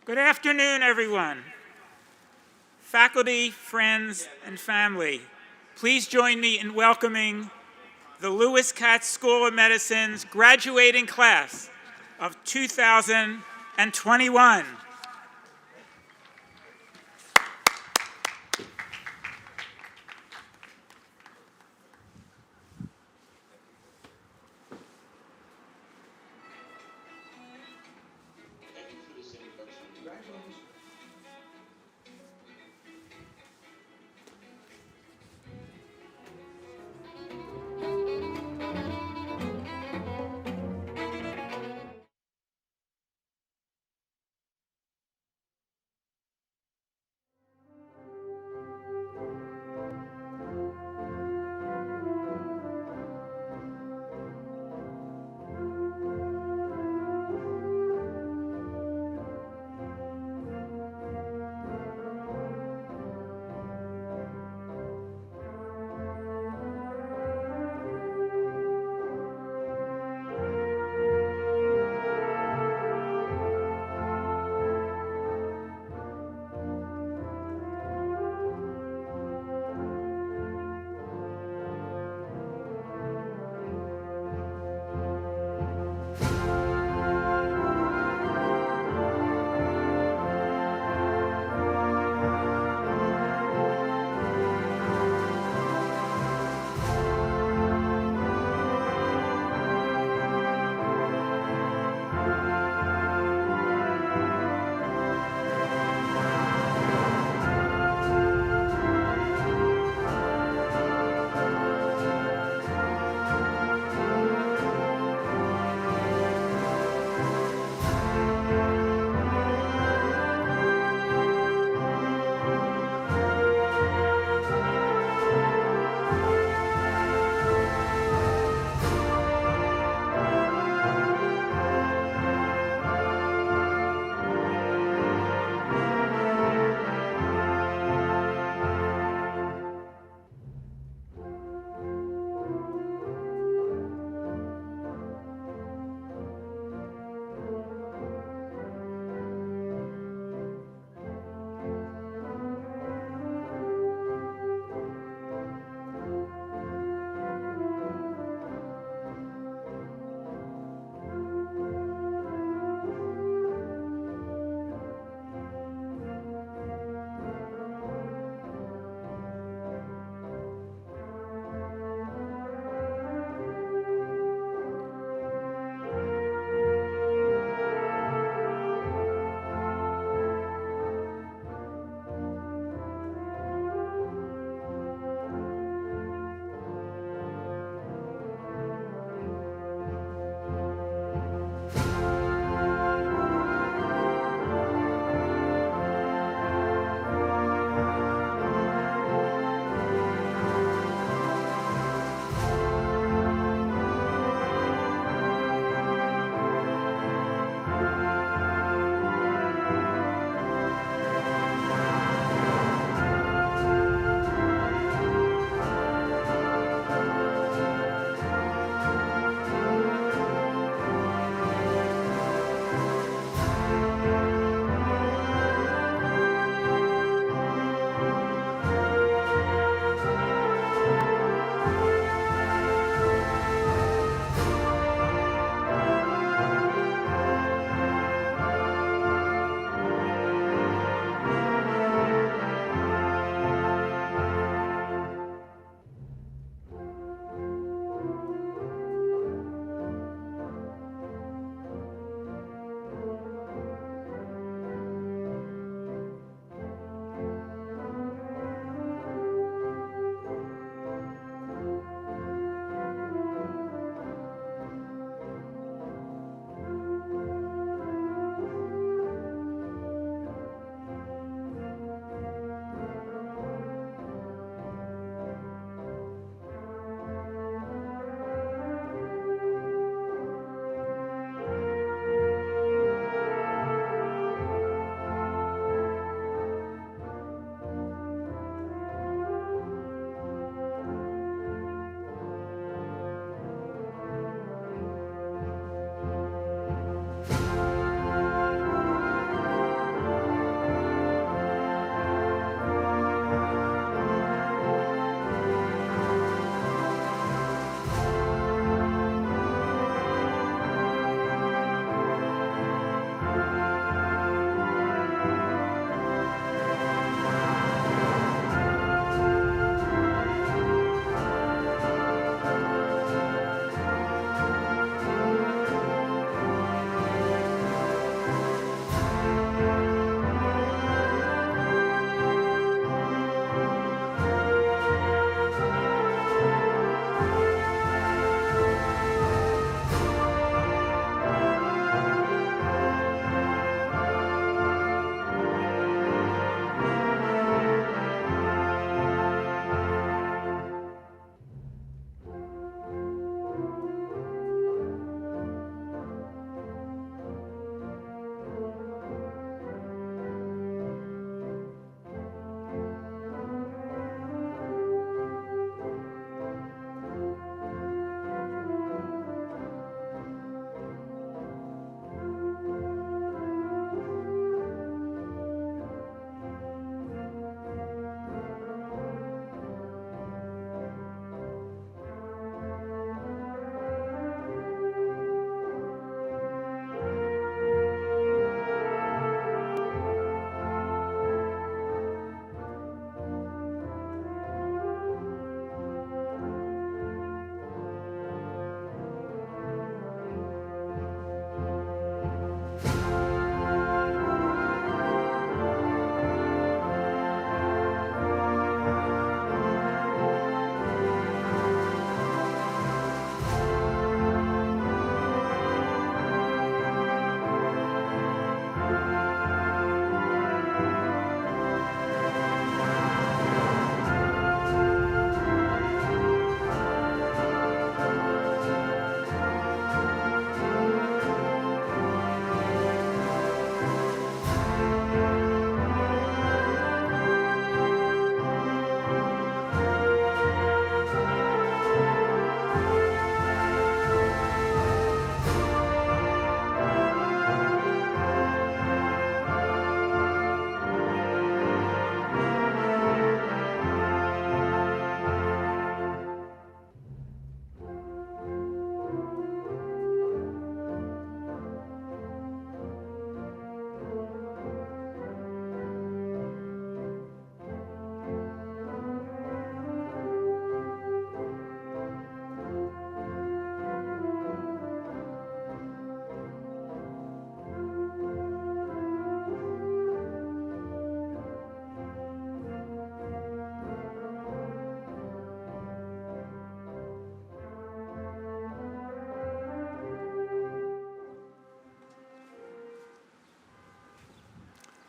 Good afternoon, everyone. Faculty, friends, and family, please join me in welcoming the Lewis Katz School of Medicine's graduating class of 2021.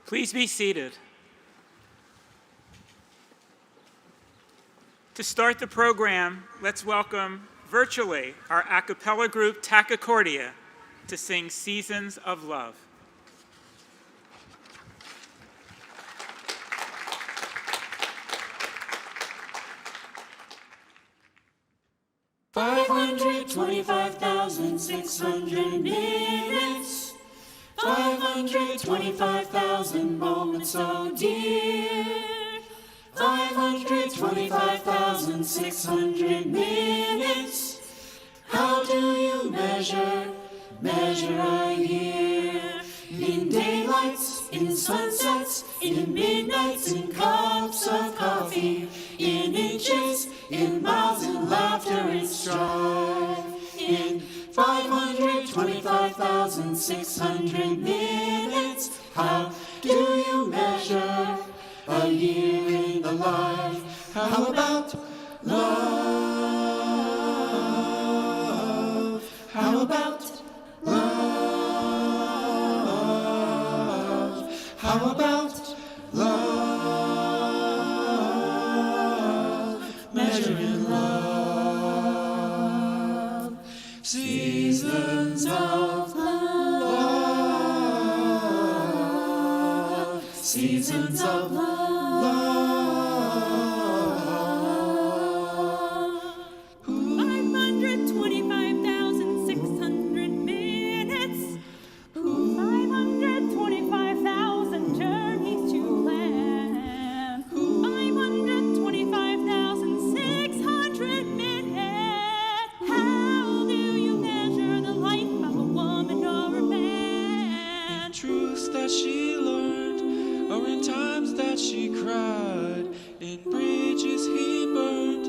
Please be seated. To start the program, let's welcome virtually our a cappella group Tachycardia to sing Seasons of Love. $525,600 minutes, 525,000 moments so dear, 525,600 minutes. How do you measure a year? In daylights, in sunsets, in midnights, in cups of coffee, in inches, in miles, in laughter and strife. In 525,600 minutes, how do you measure a year in the life? How about love? How about love? How about love? Measuring love. Seasons of love. Seasons of love. 525,600 minutes. 525,000 journeys to plan. 525,600 minutes. How do you measure the life of a woman or a man? In truths that she learned, or in times that she cried, in bridges he burned,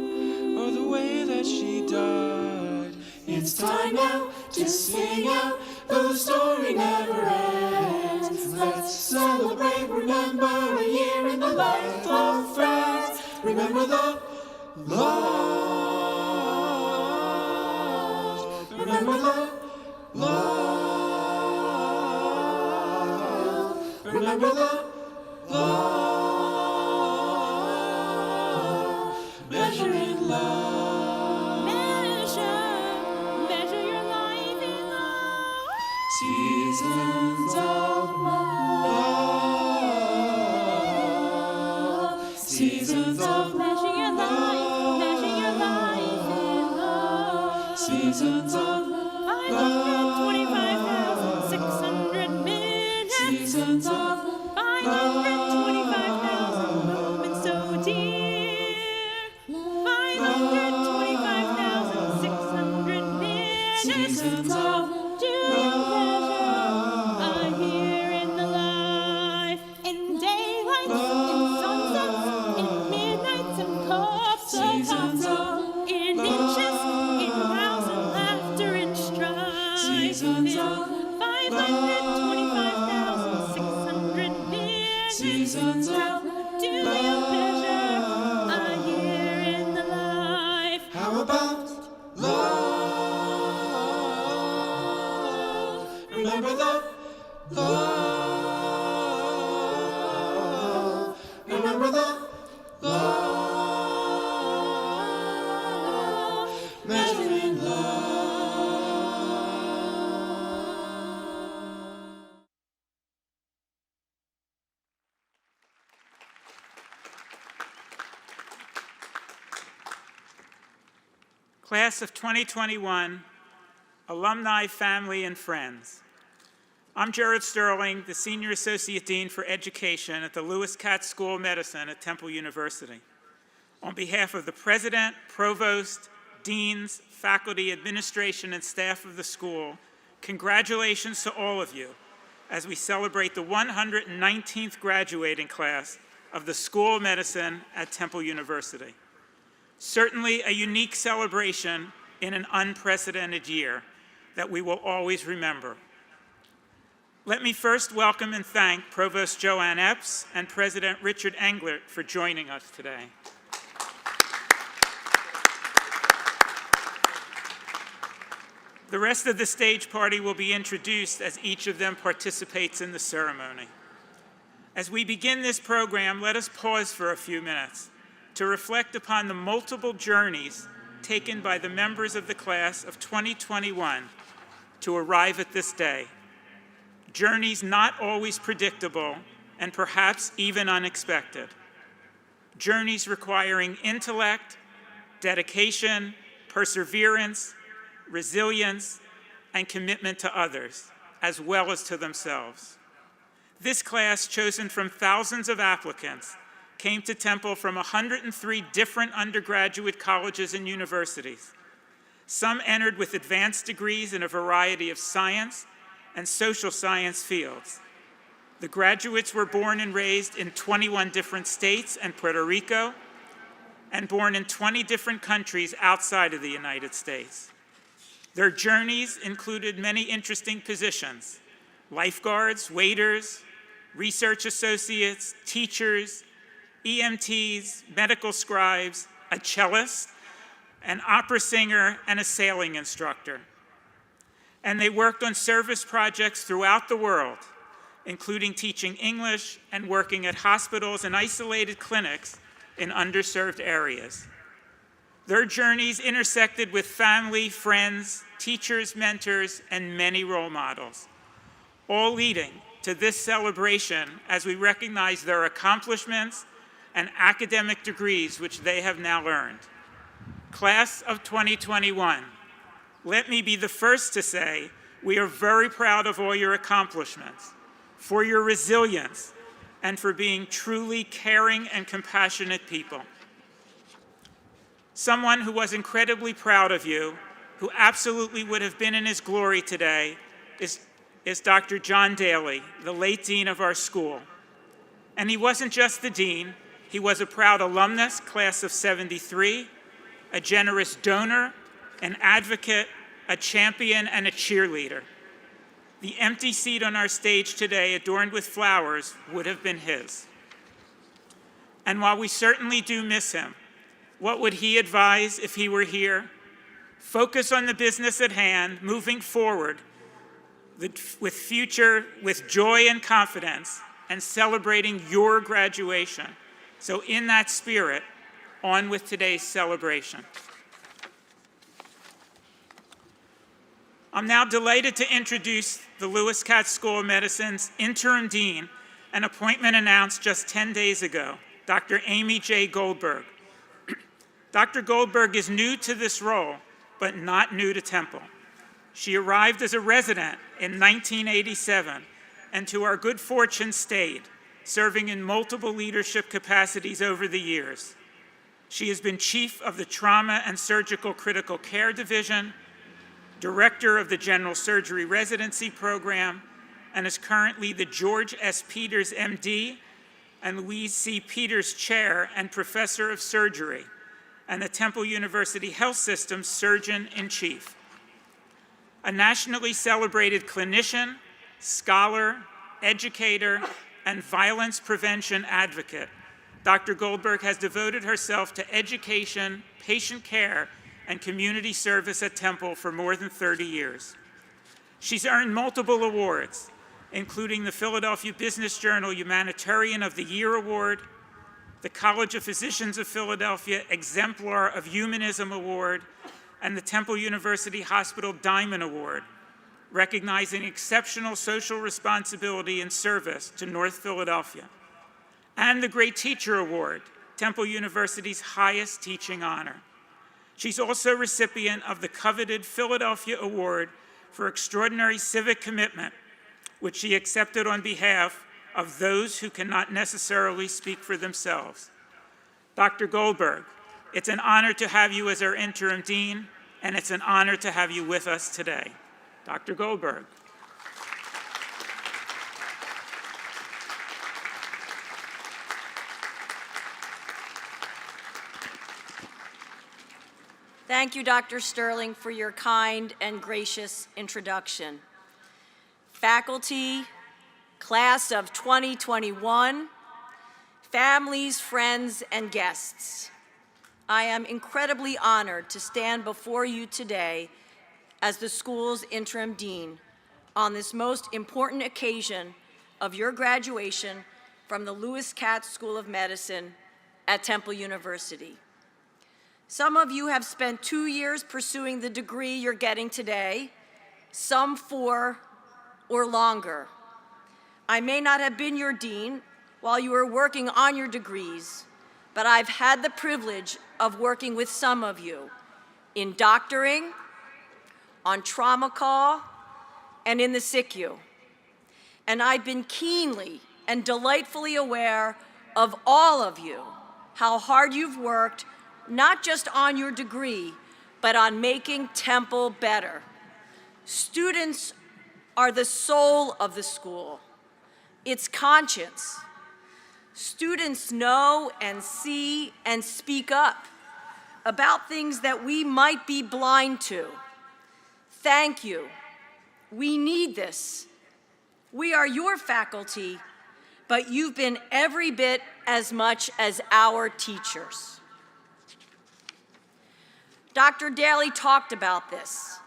or the way that she died. It's time now to sing out, though the story never ends. Let's celebrate, remember a year in the life of friends. Remember the love. Remember the love. Remember the love. Measuring love. Measure your life in love. Seasons of love. Seasons of Measure your life in love. seasons of 525,600 minutes. seasons of 525,000 moments so dear. 525,600 minutes. seasons of Do you measure a year in the life? In daylights, in sunsets, in midnights, and cups of coffee, in inches, in miles, and laughter and strife. Seasons of 525,600 minutes. seasons of How do you measure a year in the life? how about love? Remember the love. Remember the love. Measuring love. Class of 2021, alumni, family, and friends. I'm Jared Sterling, the Senior Associate Dean for Education at the Lewis Katz School of Medicine at Temple University. On behalf of the President, Provost, Deans, faculty, administration, and staff of the school, congratulations to all of you as we celebrate the 119th graduating class of the School of Medicine at Temple University. Certainly a unique celebration in an unprecedented year that we will always remember. Let me first welcome and thank Provost Joanne Epps and President Richard Englert for joining us today. The rest of the stage party will be introduced as each of them participates in the ceremony. As we begin this program, let us pause for a few minutes to reflect upon the multiple journeys taken by the members of the class of 2021 to arrive at this day. Journeys not always predictable and perhaps even unexpected. Journeys requiring intellect, dedication, perseverance, resilience, and commitment to others, as well as to themselves. This class, chosen from thousands of applicants, came to Temple from 103 different undergraduate colleges and universities. Some entered with advanced degrees in a variety of science and social science fields. The graduates were born and raised in 21 different states and Puerto Rico, and born in 20 different countries outside of the United States. Their journeys included many interesting positions: lifeguards, waiters, research associates, teachers, EMTs, medical scribes, a cellist, an opera singer, and a sailing instructor. And they worked on service projects throughout the world, including teaching English and working at hospitals and isolated clinics in underserved areas. Their journeys intersected with family, friends, teachers, mentors, and many role models, all leading to this celebration as we recognize their accomplishments and academic degrees which they have now earned. Class of 2021, let me be the first to say we are very proud of all your accomplishments, for your resilience, and for being truly caring and compassionate people. Someone who was incredibly proud of you, who absolutely would have been in his glory today, is Dr. John Daly, the late dean of our school. And he wasn't just the dean, he was a proud alumnus, class of '73, a generous donor, an advocate, a champion, and a cheerleader. The empty seat on our stage today, adorned with flowers, would have been his. And while we certainly do miss him, what would he advise if he were here? Focus on the business at hand, moving forward with joy and confidence, and celebrating your graduation. So in that spirit, on with today's celebration. I'm now delighted to introduce the Lewis Katz School of Medicine's Interim Dean, an appointment announced just 10 days ago, Dr. Amy J. Goldberg. Dr. Goldberg is new to this role, but not new to Temple. She arrived as a resident in 1987, and to our good fortune stayed, serving in multiple leadership capacities over the years. She has been chief of the Trauma and Surgical Critical Care Division, director of the General Surgery Residency Program, and is currently the George S. Peters, MD, and Louise C. Peters Chair and Professor of Surgery, and the Temple University Health System's Surgeon-in-Chief. A nationally celebrated clinician, scholar, educator, and violence prevention advocate, Dr. Goldberg has devoted herself to education, patient care, and community service at Temple for more than 30 years. She's earned multiple awards, including the Philadelphia Business Journal Humanitarian of the Year Award, the College of Physicians of Philadelphia Exemplar of Humanism Award, and the Temple University Hospital Diamond Award, recognizing exceptional social responsibility and service to North Philadelphia, and the Great Teacher Award, Temple University's highest teaching honor. She's also recipient of the coveted Philadelphia Award for Extraordinary Civic Commitment, which she accepted on behalf of those who cannot necessarily speak for themselves. Dr. Goldberg, it's an honor to have you as our interim dean, and it's an honor to have you with us today. Dr. Goldberg. Thank you, Dr. Sterling, for your kind and gracious introduction. Faculty, class of 2021, families, friends, and guests, I am incredibly honored to stand before you today as the school's interim dean on this most important occasion of your graduation from the Lewis Katz School of Medicine at Temple University. Some of you have spent 2 years pursuing the degree you're getting today, some 4 or longer. I may not have been your dean while you were working on your degrees, but I've had the privilege of working with some of you in doctoring, on trauma call, and in the SICU. And I've been keenly and delightfully aware of all of you, how hard you've worked, not just on your degree, but on making Temple better. Students are the soul of the school, its conscience. Students know and see and speak up about things that we might be blind to. Thank you. We need this. We are your faculty, but you've been every bit as much as our teachers. Dr. Daly talked about this,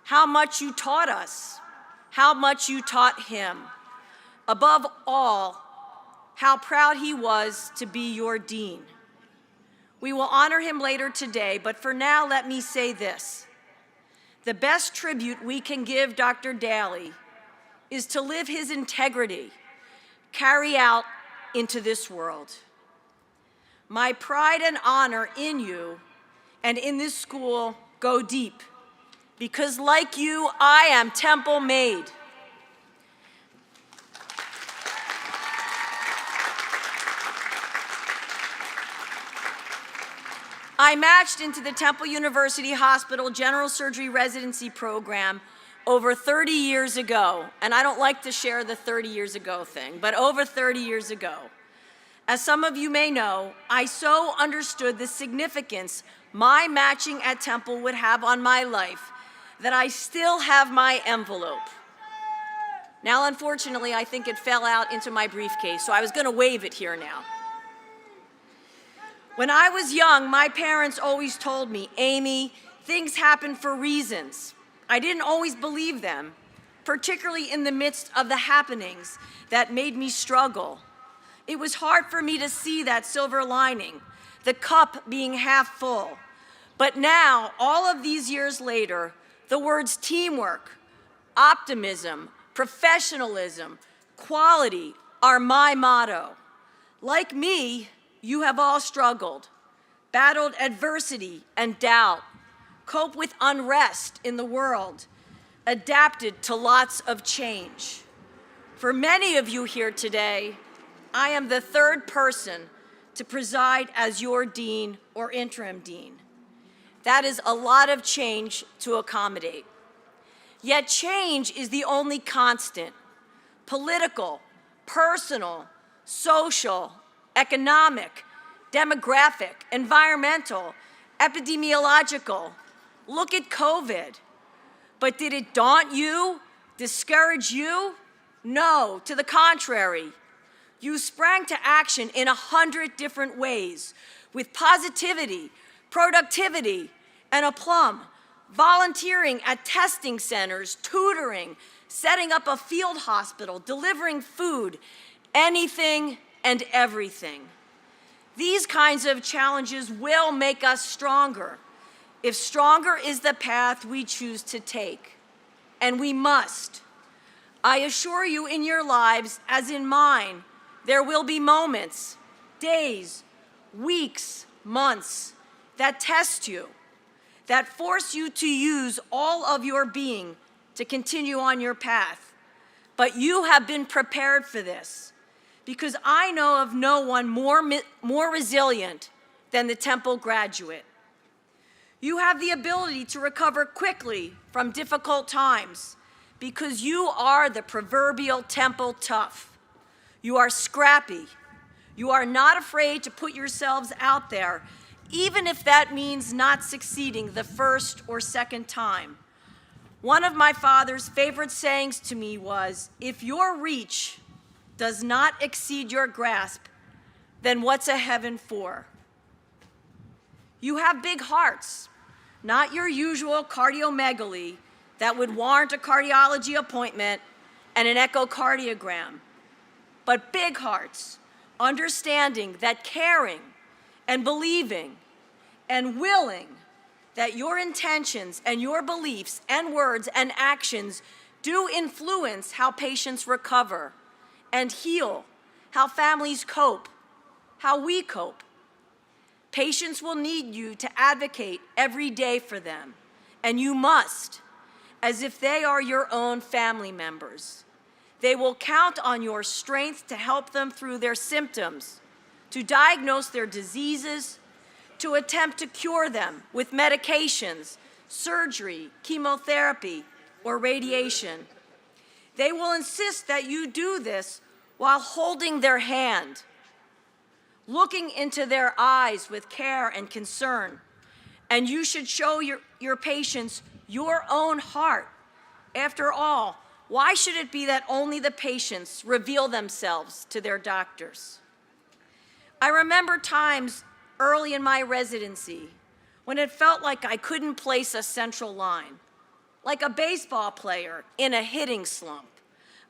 how much you taught us, how much you taught him. Above all, how proud he was to be your dean. We will honor him later today, but for now, let me say this. The best tribute we can give Dr. Daly is to live his integrity, carry out into this world. My pride and honor in you and in this school go deep, because like you, I am Temple made. I matched into the Temple University Hospital General Surgery Residency Program over 30 years ago, and I don't like to share the 30 years ago thing, but over 30 years ago. As some of you may know, I so understood the significance my matching at Temple would have on my life that I still have my envelope. Now, unfortunately, I think it fell out into my briefcase, so I was going to wave it here now. When I was young, my parents always told me, Amy, things happen for reasons. I didn't always believe them, particularly in the midst of the happenings that made me struggle. It was hard for me to see that silver lining, the cup being half full. But now, all of these years later, the words teamwork, optimism, professionalism, quality are my motto. Like me, you have all struggled, battled adversity and doubt, coped with unrest in the world, adapted to lots of change. For many of you here today, I am the third person to preside as your dean or interim dean. That is a lot of change to accommodate. Yet change is the only constant. Political, personal, social, economic, demographic, environmental, epidemiological. Look at COVID. But did it daunt you, discourage you? No, to the contrary. You sprang to action in 100 different ways with positivity, productivity, and aplomb, volunteering at testing centers, tutoring, setting up a field hospital, delivering food, anything and everything. These kinds of challenges will make us stronger if stronger is the path we choose to take, and we must. I assure you, in your lives, as in mine, there will be moments, days, weeks, months that test you, that force you to use all of your being to continue on your path. But you have been prepared for this, because I know of no one more resilient than the Temple graduate. You have the ability to recover quickly from difficult times because you are the proverbial Temple tough. You are scrappy. You are not afraid to put yourselves out there, even if that means not succeeding the first or second time. One of my father's favorite sayings to me was, if your reach does not exceed your grasp, then what's a heaven for? You have big hearts, not your usual cardiomegaly that would warrant a cardiology appointment and an echocardiogram, but big hearts, understanding that caring and believing and willing that your intentions and your beliefs and words and actions do influence how patients recover and heal, how families cope, how we cope. Patients will need you to advocate every day for them, and you must, as if they are your own family members. They will count on your strength to help them through their symptoms, to diagnose their diseases, to attempt to cure them with medications, surgery, chemotherapy, or radiation. They will insist that you do this while holding their hand, looking into their eyes with care and concern. And you should show your patients your own heart. After all, why should it be that only the patients reveal themselves to their doctors? I remember times early in my residency when it felt like I couldn't place a central line, like a baseball player in a hitting slump.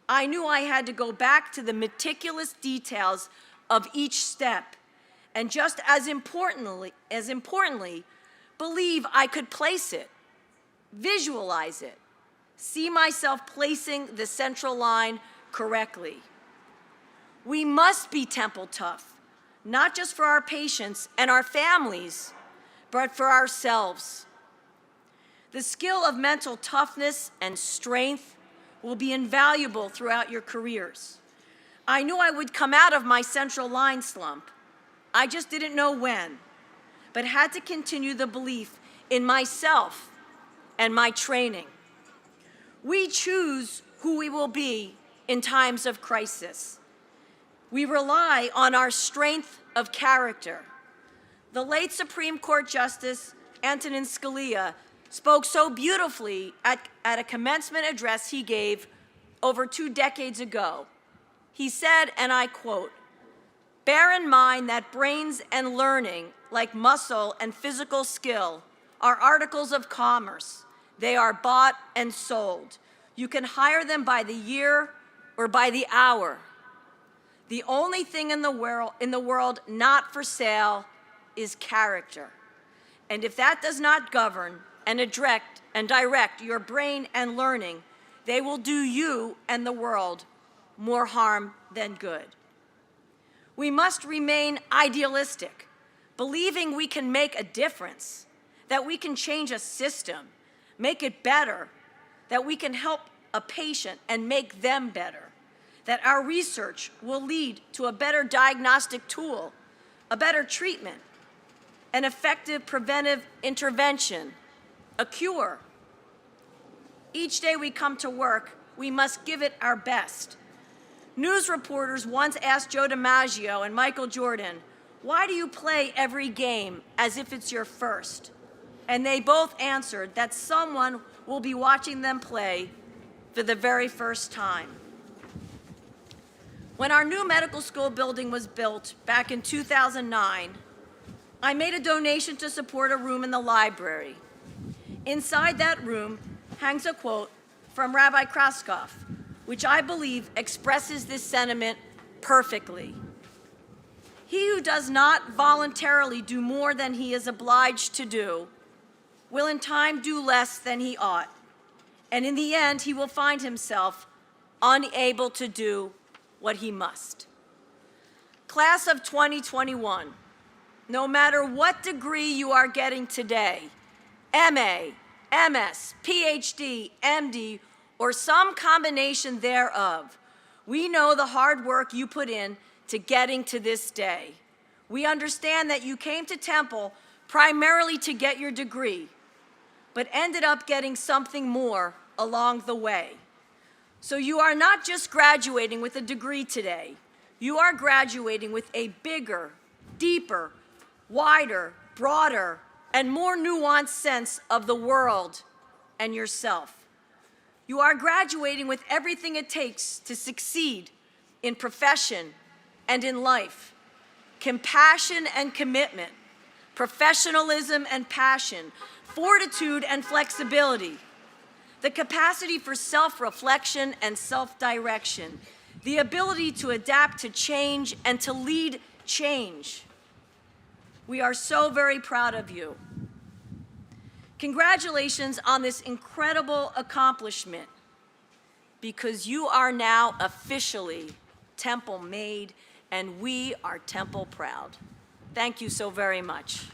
I knew I had to go back to the meticulous details of each step, and just as importantly, believe I could place it, visualize it, see myself placing the central line correctly. We must be temple tough, not just for our patients and our families, but for ourselves. The skill of mental toughness and strength will be invaluable throughout your careers. I knew I would come out of my central line slump. I just didn't know when, but had to continue the belief in myself and my training. We choose who we will be in times of crisis. We rely on our strength of character. The late Supreme Court Justice Antonin Scalia spoke so beautifully at a commencement address he gave over 2 decades ago. He said, and I quote, "Bear in mind that brains and learning, like muscle and physical skill, are articles of commerce. They are bought and sold. You can hire them by the year or by the hour. The only thing in the world not for sale is character. And if that does not govern and direct your brain and learning, they will do you and the world more harm than good." We must remain idealistic, believing we can make a difference, that we can change a system, make it better, that we can help a patient and make them better, that our research will lead to a better diagnostic tool, a better treatment, an effective preventive intervention, a cure. Each day we come to work, we must give it our best. News reporters once asked Joe DiMaggio and Michael Jordan, "Why do you play every game as if it's your first?" And they both answered that someone will be watching them play for the very first time. When our new medical school building was built back in 2009, I made a donation to support a room in the library. Inside that room hangs a quote from Rabbi Kraskoff, which I believe expresses this sentiment perfectly. "He who does not voluntarily do more than he is obliged to do will in time do less than he ought, and in the end he will find himself unable to do what he must." Class of 2021, no matter what degree you are getting today, MA, MS, PhD, MD, or some combination thereof, we know the hard work you put in to getting to this day. We understand that you came to Temple primarily to get your degree, but ended up getting something more along the way. So you are not just graduating with a degree today, you are graduating with a bigger, deeper, wider, broader, and more nuanced sense of the world and yourself. You are graduating with everything it takes to succeed in profession and in life: compassion and commitment, professionalism and passion, fortitude and flexibility, the capacity for self-reflection and self-direction, the ability to adapt to change and to lead change. We are so very proud of you. Congratulations on this incredible accomplishment, because you are now officially Temple made, and we are Temple proud. Thank you so very much.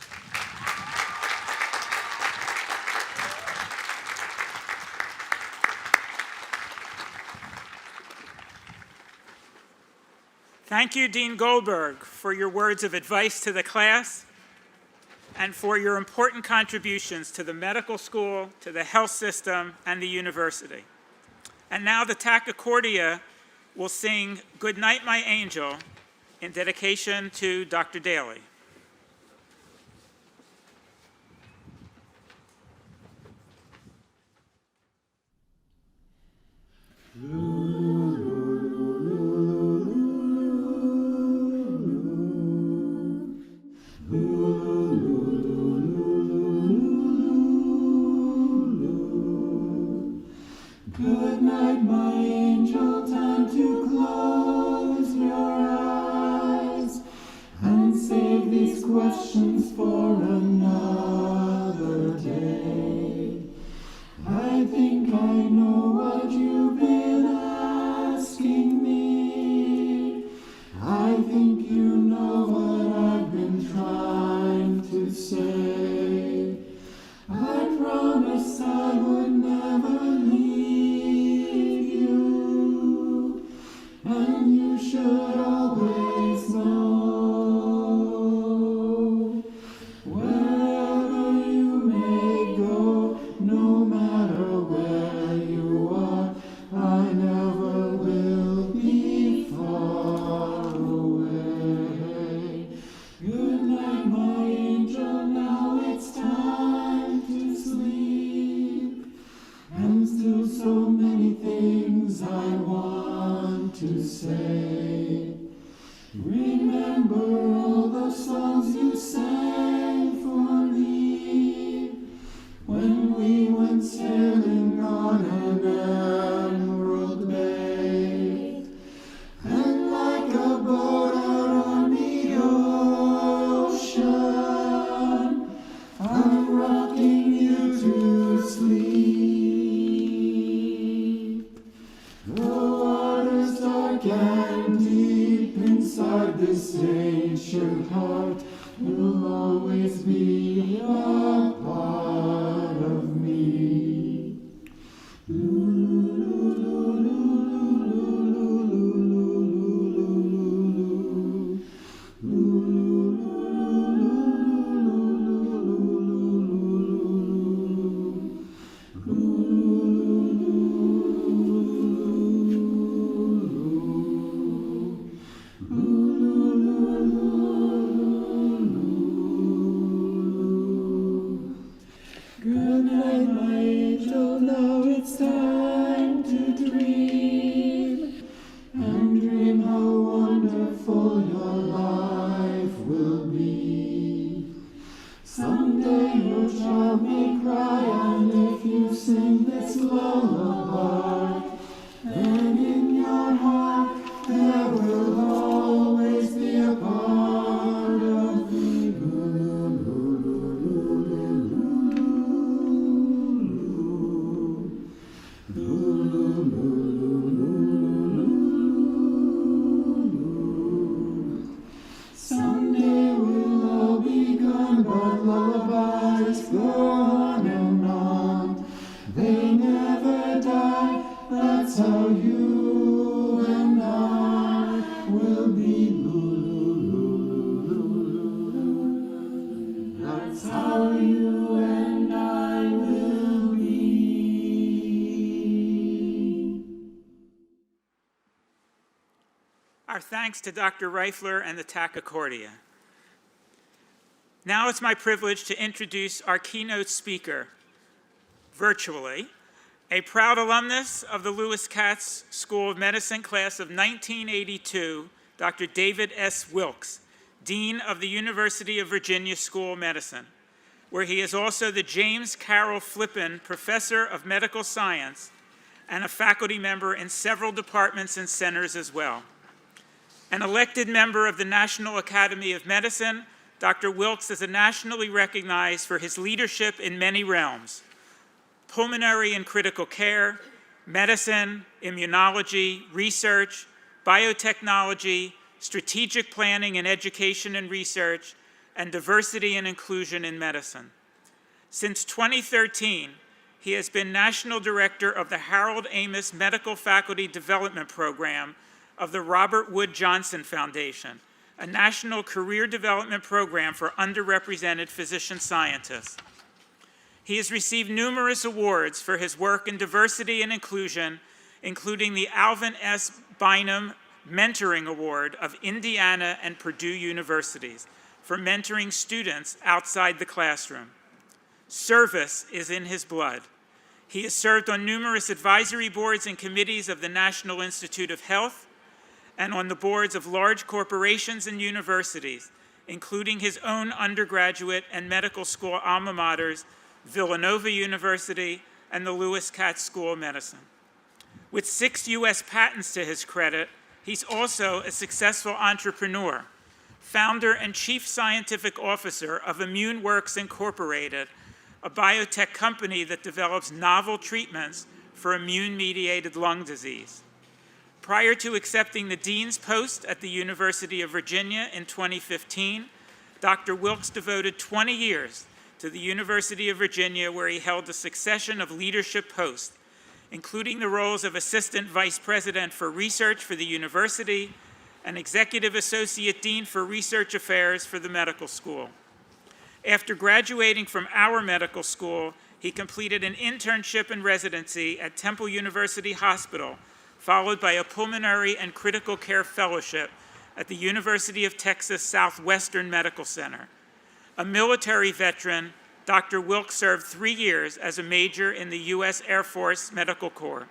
Thank you, Dean Goldberg, for your words of advice to the class and for your important contributions to the medical school, to the health system, and the university. And now the Tachycordia will sing Good Night, My Angel in dedication to Dr. Daly. Good night, my angel, time to close your eyes and save these questions for another day. I think I know what you've been asking me. I think you know what I've been trying to say. I promised I would never leave you, and you should always know. Wherever you may go, no matter where you are, I never will be far away. Good night, my angel, now it's time to sleep. And still so many things I want to say. Remember all the songs you sang for me when we went sailing on an emerald bay. And like a boat out on the ocean, I'm rocking you to sleep. The water's dark and deep inside this ancient heart will always be a part of me. Good night, my angel, now it's time to dream. And dream how wonderful your life will be. Someday your child may cry, and if you sing this lullaby, then in your heart there will always be a part of me. Someday we'll all be gone, but lullabies go on and on. They never die, that's how you and I will be. That's how you and I will be. Our thanks to Dr. Reifler and the Tachycordia. Now it's my privilege to introduce our keynote speaker, virtually, a proud alumnus of the Lewis Katz School of Medicine class of 1982, Dr. David S. Wilkes, Dean of the University of Virginia School of Medicine, where he is also the James Carroll Flippin Professor of Medical Science, and a faculty member in several departments and centers as well. An elected member of the National Academy of Medicine, Dr. Wilkes is nationally recognized for his leadership in many realms: pulmonary and critical care, medicine, immunology, research, biotechnology, strategic planning in education and research, and diversity and inclusion in medicine. Since 2013, he has been National Director of the Harold Amos Medical Faculty Development Program of the Robert Wood Johnson Foundation, a national career development program for underrepresented physician scientists. He has received numerous awards for his work in diversity and inclusion, including the Alvin S. Bynum Mentoring Award of Indiana and Purdue Universities for mentoring students outside the classroom. Service is in his blood. He has served on numerous advisory boards and committees of the National Institute of Health and on the boards of large corporations and universities, including his own undergraduate and medical school alma maters, Villanova University and the Lewis Katz School of Medicine. With 6 U.S. patents to his credit, he's also a successful entrepreneur, founder and chief scientific officer of ImmuneWorks Incorporated, a biotech company that develops novel treatments for immune-mediated lung disease. Prior to accepting the dean's post at the University of Virginia in 2015, Dr. Wilkes devoted 20 years to the University of Virginia, where he held a succession of leadership posts, including the roles of Assistant Vice President for Research for the university and Executive Associate Dean for Research Affairs for the medical school. After graduating from our medical school, he completed an internship and residency at Temple University Hospital, followed by a pulmonary and critical care fellowship at the University of Texas Southwestern Medical Center. A military veteran, Dr. Wilkes served 3 years as a major in the U.S. Air Force Medical Corps,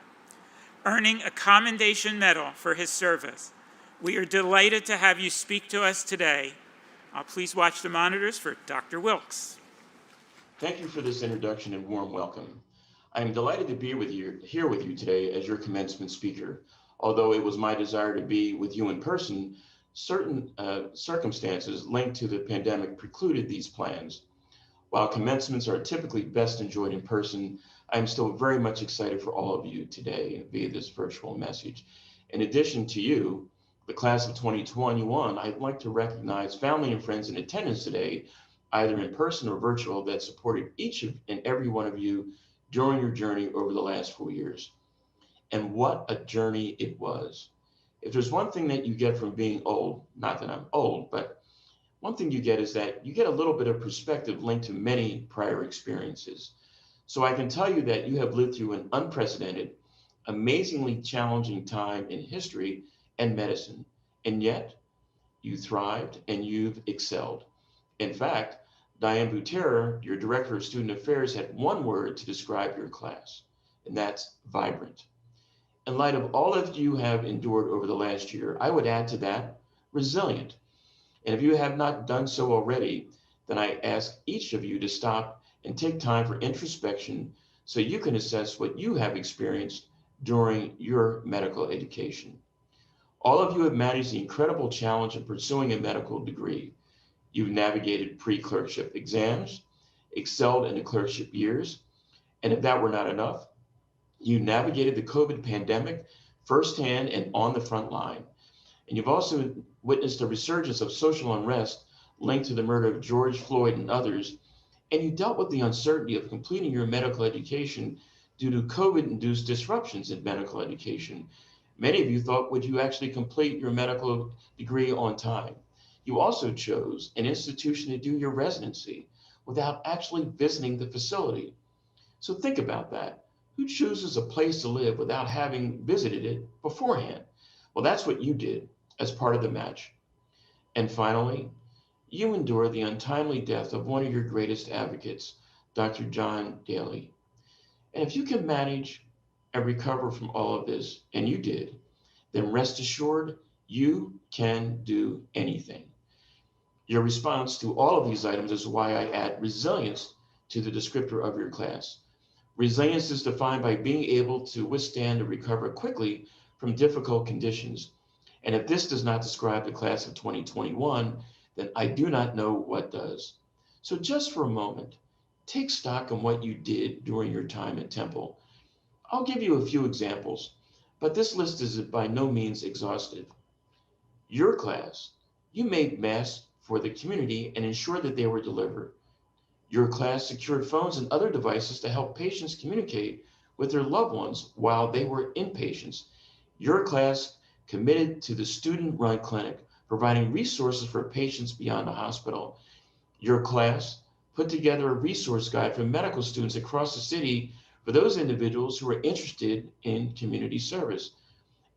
earning a Commendation Medal for his service. We are delighted to have you speak to us today. Please watch the monitors for Dr. Wilkes. Thank you for this introduction and warm welcome. I am delighted to be here with you today as your commencement speaker. Although it was my desire to be with you in person, certain circumstances linked to the pandemic precluded these plans. While commencements are typically best enjoyed in person, I am still very much excited for all of you today via this virtual message. In addition to you, the class of 2021, I'd like to recognize family and friends in attendance today, either in person or virtual, that supported each and every one of you during your journey over the last 4 years. And what a journey it was. If there's one thing that you get from being old, not that I'm old, but one thing you get is that you get a little bit of perspective linked to many prior experiences. So I can tell you that you have lived through an unprecedented, amazingly challenging time in history and medicine, and yet you thrived and you've excelled. In fact, Diane Butera, your Director of Student Affairs, had one word to describe your class, and that's vibrant. In light of all that you have endured over the last year, I would add to that, resilient. And if you have not done so already, then I ask each of you to stop and take time for introspection so you can assess what you have experienced during your medical education. All of you have managed the incredible challenge of pursuing a medical degree. You've navigated pre-clerkship exams, excelled in the clerkship years, and if that were not enough, you navigated the COVID pandemic firsthand and on the front line. And you've also witnessed a resurgence of social unrest linked to the murder of George Floyd and others, and you dealt with the uncertainty of completing your medical education due to COVID-induced disruptions in medical education. Many of you thought, would you actually complete your medical degree on time? You also chose an institution to do your residency without actually visiting the facility. So think about that. Who chooses a place to live without having visited it beforehand? Well, that's what you did as part of the match. And finally, you endured the untimely death of one of your greatest advocates, Dr. John Daly. And if you can manage and recover from all of this, and you did, then rest assured you can do anything. Your response to all of these items is why I add resilience to the descriptor of your class. Resilience is defined by being able to withstand and recover quickly from difficult conditions. And if this does not describe the class of 2021, then I do not know what does. So just for a moment, take stock on what you did during your time at Temple. I'll give you a few examples, but this list is by no means exhaustive. Your class, you made masks for the community and ensured that they were delivered. Your class secured phones and other devices to help patients communicate with their loved ones while they were inpatients. Your class committed to the student-run clinic, providing resources for patients beyond the hospital. Your class put together a resource guide for medical students across the city for those individuals who are interested in community service.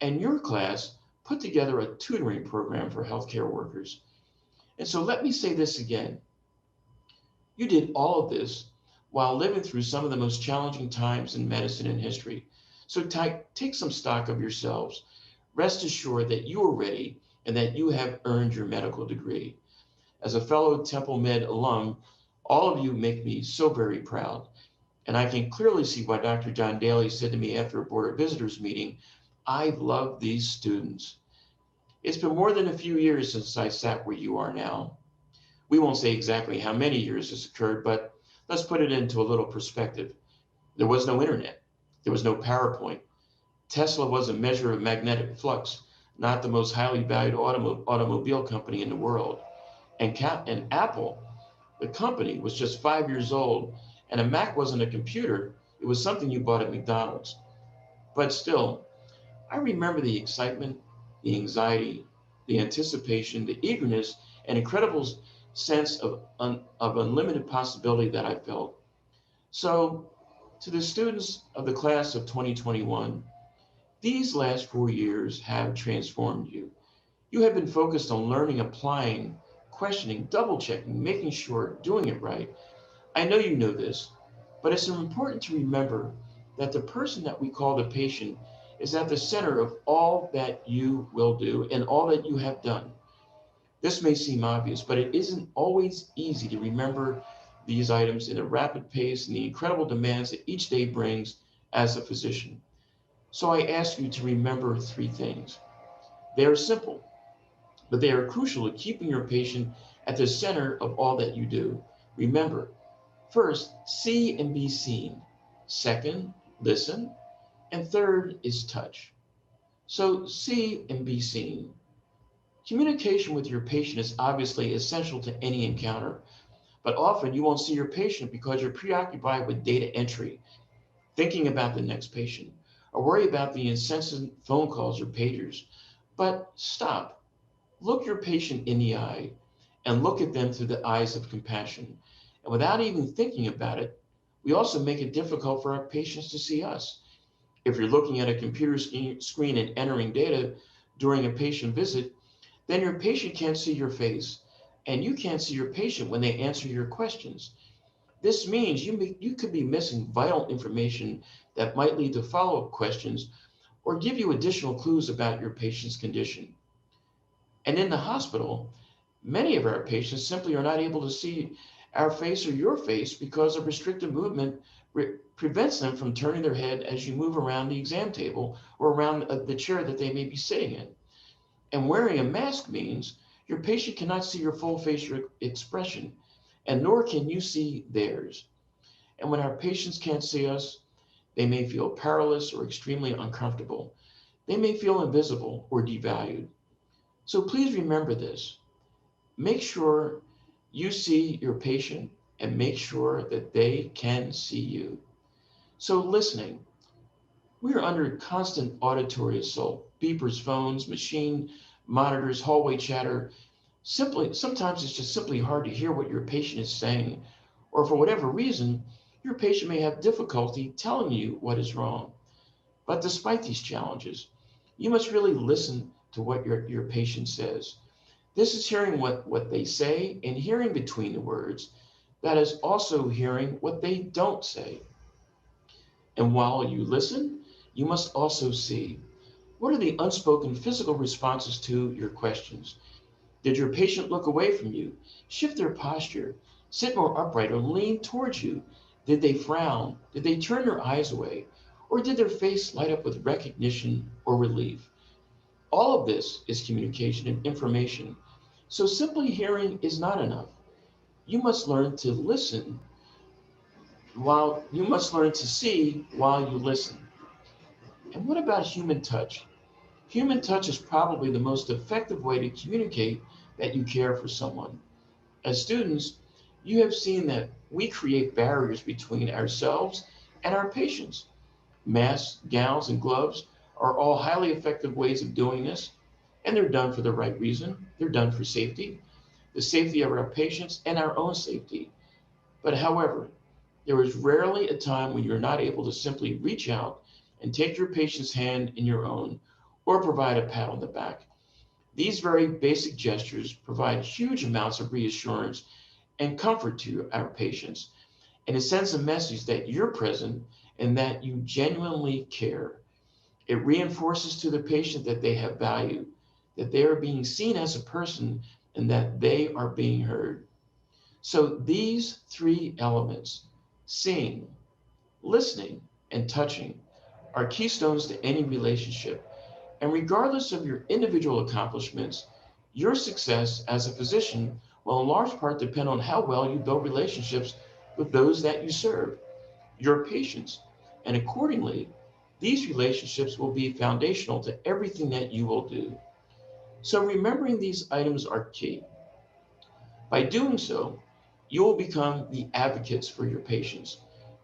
And your class put together a tutoring program for healthcare workers. And so let me say this again. You did all of this while living through some of the most challenging times in medicine and history. So take some stock of yourselves. Rest assured that you are ready and that you have earned your medical degree. As a fellow Temple Med alum, all of you make me so very proud. And I can clearly see why Dr. John Daly said to me after a Board of Visitors meeting, I love these students. It's been more than a few years since I sat where you are now. We won't say exactly how many years this occurred, but let's put it into a little perspective. There was no internet. There was no PowerPoint. Tesla was a measure of magnetic flux, not the most highly valued automobile company in the world. And Apple, the company, was just 5 years old, and a Mac wasn't a computer. It was something you bought at McDonald's. But still, I remember the excitement, the anxiety, the anticipation, the eagerness, and incredible sense of unlimited possibility that I felt. So, to the students of the class of 2021, these last 4 years have transformed you. You have been focused on learning, applying, questioning, double-checking, making sure, doing it right. I know you know this, but it's important to remember that the person that we call the patient is at the center of all that you will do and all that you have done. This may seem obvious, but it isn't always easy to remember these items in a rapid pace and the incredible demands that each day brings as a physician. So I ask you to remember 3 things. They are simple, but they are crucial to keeping your patient at the center of all that you do. Remember, first, see and be seen. Second, listen. And third is touch. So see and be seen. Communication with your patient is obviously essential to any encounter, but often you won't see your patient because you're preoccupied with data entry, thinking about the next patient, or worry about the incessant phone calls or pagers. But stop, look your patient in the eye, and look at them through the eyes of compassion. And without even thinking about it, we also make it difficult for our patients to see us. If you're looking at a computer screen and entering data during a patient visit, then your patient can't see your face, and you can't see your patient when they answer your questions. This means you could be missing vital information that might lead to follow-up questions or give you additional clues about your patient's condition. And in the hospital, many of our patients simply are not able to see our face or your face because of restricted movement prevents them from turning their head as you move around the exam table or around the chair that they may be sitting in. And wearing a mask means your patient cannot see your full facial expression, and nor can you see theirs. And when our patients can't see us, they may feel powerless or extremely uncomfortable. They may feel invisible or devalued. So please remember this. Make sure you see your patient and make sure that they can see you. So listening, we are under constant auditory assault. Beepers, phones, machine monitors, hallway chatter. Sometimes it's just simply hard to hear what your patient is saying, or for whatever reason, your patient may have difficulty telling you what is wrong. But despite these challenges, you must really listen to what your patient says. This is hearing what they say and hearing between the words. That is also hearing what they don't say. And while you listen, you must also see. What are the unspoken physical responses to your questions? Did your patient look away from you, shift their posture, sit more upright, or lean towards you? Did they frown? Did they turn their eyes away? Or did their face light up with recognition or relief? All of this is communication and information. So simply hearing is not enough. You must learn to listen while you must learn to see while you listen. And what about human touch? Human touch is probably the most effective way to communicate that you care for someone. As students, you have seen that we create barriers between ourselves and our patients. Masks, gowns, and gloves are all highly effective ways of doing this, and they're done for the right reason. They're done for safety, the safety of our patients and our own safety. But however, there is rarely a time when you're not able to simply reach out and take your patient's hand in your own or provide a pat on the back. These very basic gestures provide huge amounts of reassurance and comfort to our patients, and it sends a message that you're present and that you genuinely care. It reinforces to the patient that they have value, that they are being seen as a person, and that they are being heard. So these three elements, seeing, listening, and touching, are keystones to any relationship. And regardless of your individual accomplishments, your success as a physician will in large part depend on how well you build relationships with those that you serve, your patients. And accordingly, these relationships will be foundational to everything that you will do. So remembering these items are key. By doing so, you will become the advocates for your patients.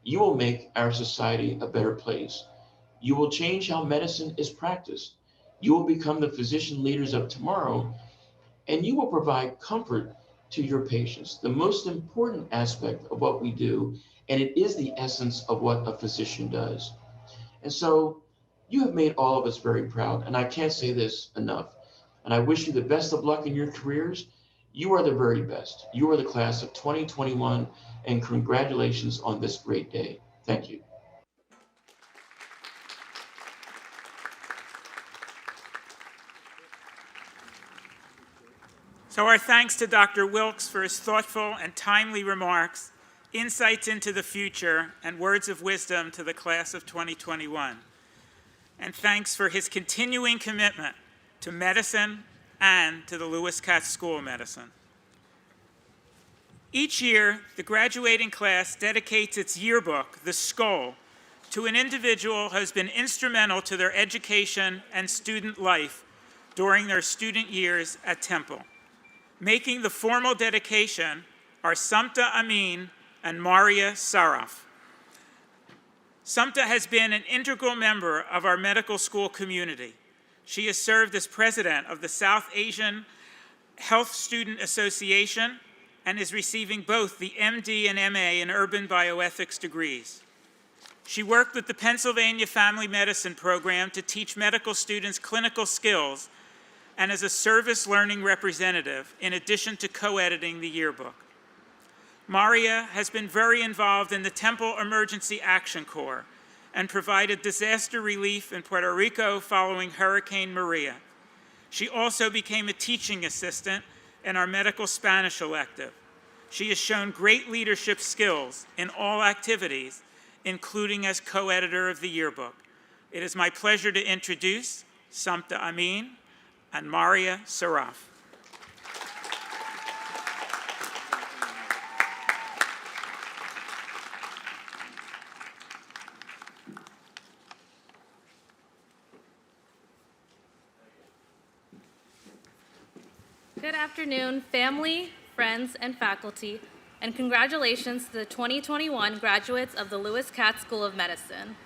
You will make our society a better place. You will change how medicine is practiced. You will become the physician leaders of tomorrow, and you will provide comfort to your patients, the most important aspect of what we do, and it is the essence of what a physician does. And so you have made all of us very proud, and I can't say this enough. And I wish you the best of luck in your careers. You are the very best. You are the class of 2021, and congratulations on this great day. Thank you. So our thanks to Dr. Wilkes for his thoughtful and timely remarks, insights into the future, and words of wisdom to the class of 2021. And thanks for his continuing commitment to medicine and to the Lewis Katz School of Medicine. Each year, the graduating class dedicates its yearbook, the Skull, to an individual who has been instrumental to their education and student life during their student years at Temple. Making the formal dedication are Samta Amin and Maria Saraf. Samta has been an integral member of our medical school community. She has served as president of the South Asian Health Student Association and is receiving both the MD and MA in urban bioethics degrees. She worked with the Pennsylvania Family Medicine Program to teach medical students clinical skills and as a service learning representative, in addition to co-editing the yearbook. Maria has been very involved in the Temple Emergency Action Corps and provided disaster relief in Puerto Rico following Hurricane Maria. She also became a teaching assistant in our medical Spanish elective. She has shown great leadership skills in all activities, including as co-editor of the yearbook. It is my pleasure to introduce Samta Amin and Maria Saraf. Good afternoon, family, friends, and faculty, and congratulations to the 2021 graduates of the Lewis Katz School of Medicine.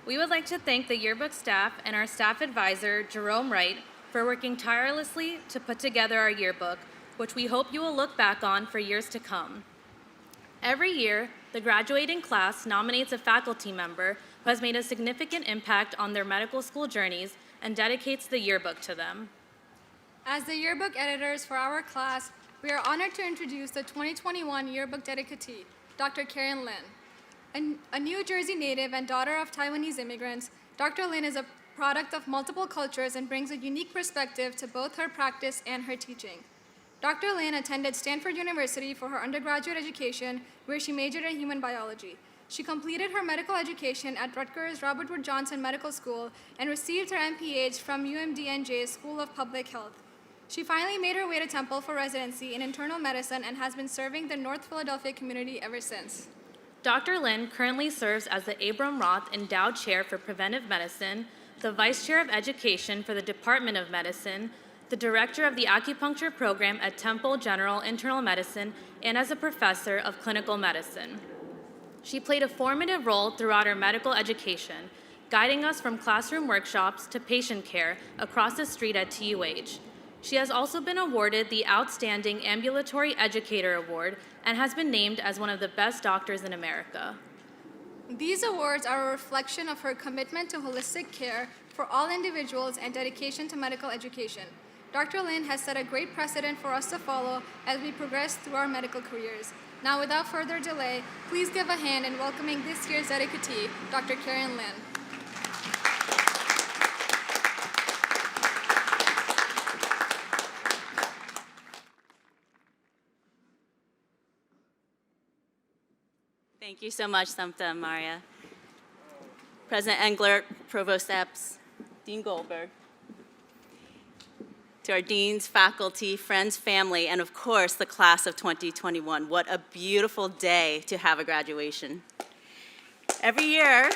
We would like to thank the yearbook staff and our staff advisor, Jerome Wright, for working tirelessly to put together our yearbook, which we hope you will look back on for years to come. Every year, the graduating class nominates a faculty member who has made a significant impact on their medical school journeys and dedicates the yearbook to them. As the yearbook editors for our class, we are honored to introduce the 2021 yearbook dedicatee, Dr. Karen Lin. A New Jersey native and daughter of Taiwanese immigrants, Dr. Lin is a product of multiple cultures and brings a unique perspective to both her practice and her teaching. Dr. Lin attended Stanford University for her undergraduate education, where she majored in human biology. She completed her medical education at Rutgers Robert Wood Johnson Medical School and received her MPH from UMDNJ School of Public Health. She finally made her way to Temple for residency in internal medicine and has been serving the North Philadelphia community ever since. Dr. Lin currently serves as the Abram Roth Endowed Chair for Preventive Medicine, the Vice Chair of Education for the Department of Medicine, the Director of the Acupuncture Program at Temple General Internal Medicine, and as a Professor of Clinical Medicine. She played a formative role throughout her medical education, guiding us from classroom workshops to patient care across the street at TUH. She has also been awarded the Outstanding Ambulatory Educator Award and has been named as one of the best doctors in America. These awards are a reflection of her commitment to holistic care for all individuals and dedication to medical education. Dr. Lin has set a great precedent for us to follow as we progress through our medical careers. Now, without further delay, please give a hand in welcoming this year's dedicatee, Dr. Karen Lin. Thank you so much, Samta and Maria. President Engler, Provost Epps, Dean Goldberg. To our deans, faculty, friends, family, and of course, the class of 2021. What a beautiful day to have a graduation. Every year,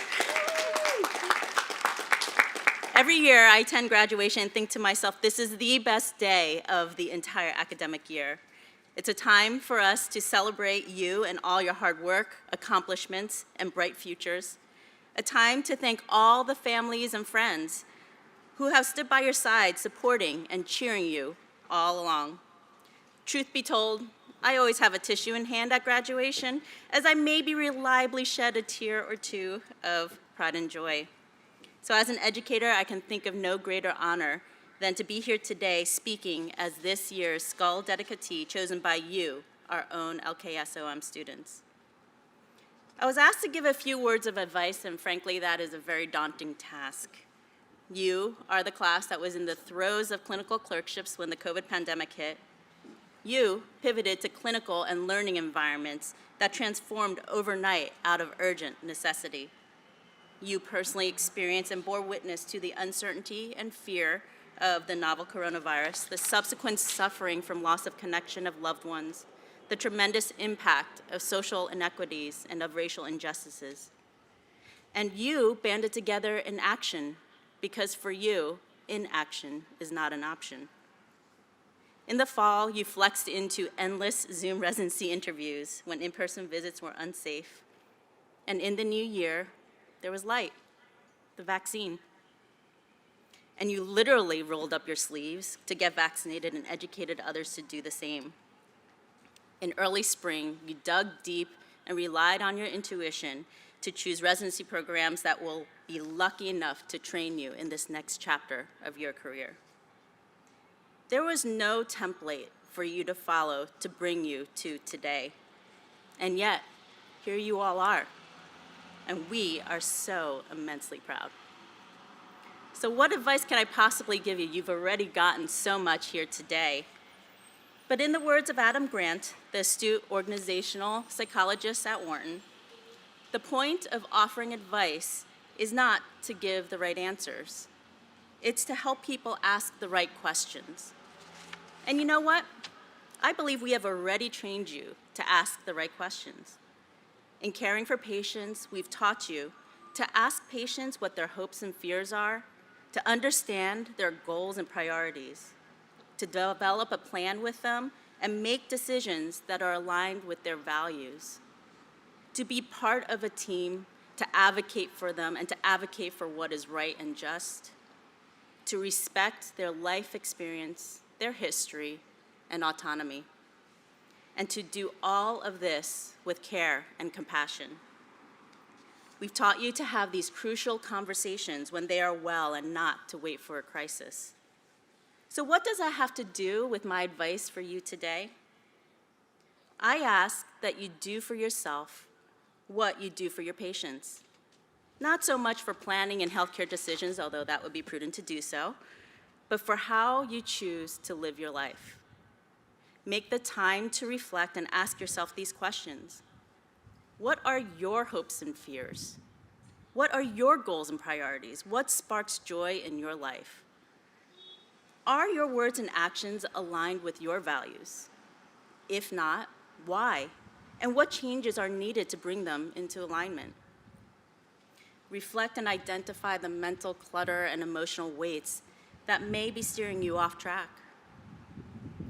I attend graduation and think to myself, this is the best day of the entire academic year. It's a time for us to celebrate you and all your hard work, accomplishments, and bright futures. A time to thank all the families and friends who have stood by your side supporting and cheering you all along. Truth be told, I always have a tissue in hand at graduation, as I maybe reliably shed a tear or two of pride and joy. So as an educator, I can think of no greater honor than to be here today speaking as this year's Skull Dedicatee chosen by you, our own LKSOM students. I was asked to give a few words of advice, and frankly, that is a very daunting task. You are the class that was in the throes of clinical clerkships when the COVID pandemic hit. You pivoted to clinical and learning environments that transformed overnight out of urgent necessity. You personally experienced and bore witness to the uncertainty and fear of the novel coronavirus, the subsequent suffering from loss of connection of loved ones, the tremendous impact of social inequities and of racial injustices. And you banded together in action, because for you, inaction is not an option. In the fall, you flexed into endless Zoom residency interviews when in-person visits were unsafe. And in the new year, there was light, the vaccine. And you literally rolled up your sleeves to get vaccinated and educated others to do the same. In early spring, you dug deep and relied on your intuition to choose residency programs that will be lucky enough to train you in this next chapter of your career. There was no template for you to follow to bring you to today. And yet, here you all are. And we are so immensely proud. So what advice can I possibly give you? You've already gotten so much here today. But in the words of Adam Grant, the astute organizational psychologist at Wharton, the point of offering advice is not to give the right answers. It's to help people ask the right questions. And you know what? I believe we have already trained you to ask the right questions. In caring for patients, we've taught you to ask patients what their hopes and fears are, to understand their goals and priorities, to develop a plan with them and make decisions that are aligned with their values, to be part of a team, to advocate for them and to advocate for what is right and just, to respect their life experience, their history, and autonomy, and to do all of this with care and compassion. We've taught you to have these crucial conversations when they are well and not to wait for a crisis. So what does that have to do with my advice for you today? I ask that you do for yourself what you do for your patients. Not so much for planning and healthcare decisions, although that would be prudent to do so, but for how you choose to live your life. Make the time to reflect and ask yourself these questions. What are your hopes and fears? What are your goals and priorities? What sparks joy in your life? Are your words and actions aligned with your values? If not, why? And what changes are needed to bring them into alignment? Reflect and identify the mental clutter and emotional weights that may be steering you off track.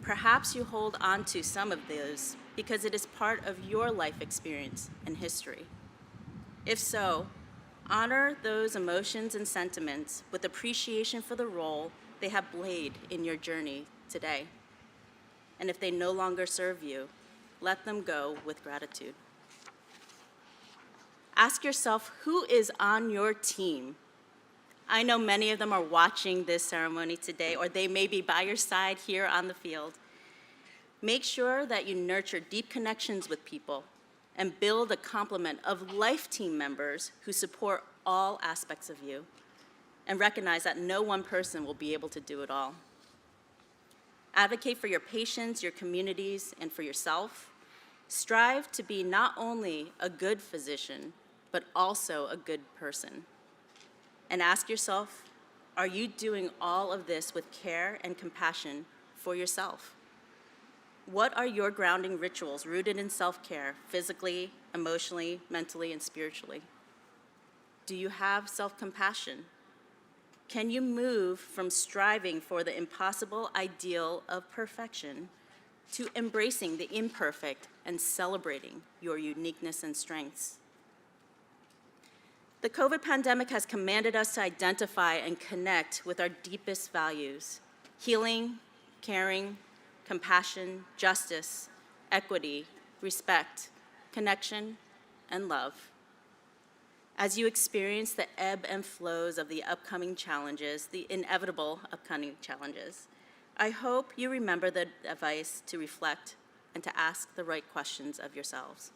Perhaps you hold on to some of those because it is part of your life experience and history. If so, honor those emotions and sentiments with appreciation for the role they have played in your journey today. And if they no longer serve you, let them go with gratitude. Ask yourself, who is on your team? I know many of them are watching this ceremony today, or they may be by your side here on the field. Make sure that you nurture deep connections with people and build a complement of life team members who support all aspects of you, and recognize that no one person will be able to do it all. Advocate for your patients, your communities, and for yourself. Strive to be not only a good physician, but also a good person. And ask yourself, are you doing all of this with care and compassion for yourself? What are your grounding rituals rooted in self-care, physically, emotionally, mentally, and spiritually? Do you have self-compassion? Can you move from striving for the impossible ideal of perfection to embracing the imperfect and celebrating your uniqueness and strengths? The COVID pandemic has commanded us to identify and connect with our deepest values: healing, caring, compassion, justice, equity, respect, connection, and love. As you experience the ebb and flows of the upcoming challenges, the inevitable upcoming challenges, I hope you remember the advice to reflect and to ask the right questions of yourselves.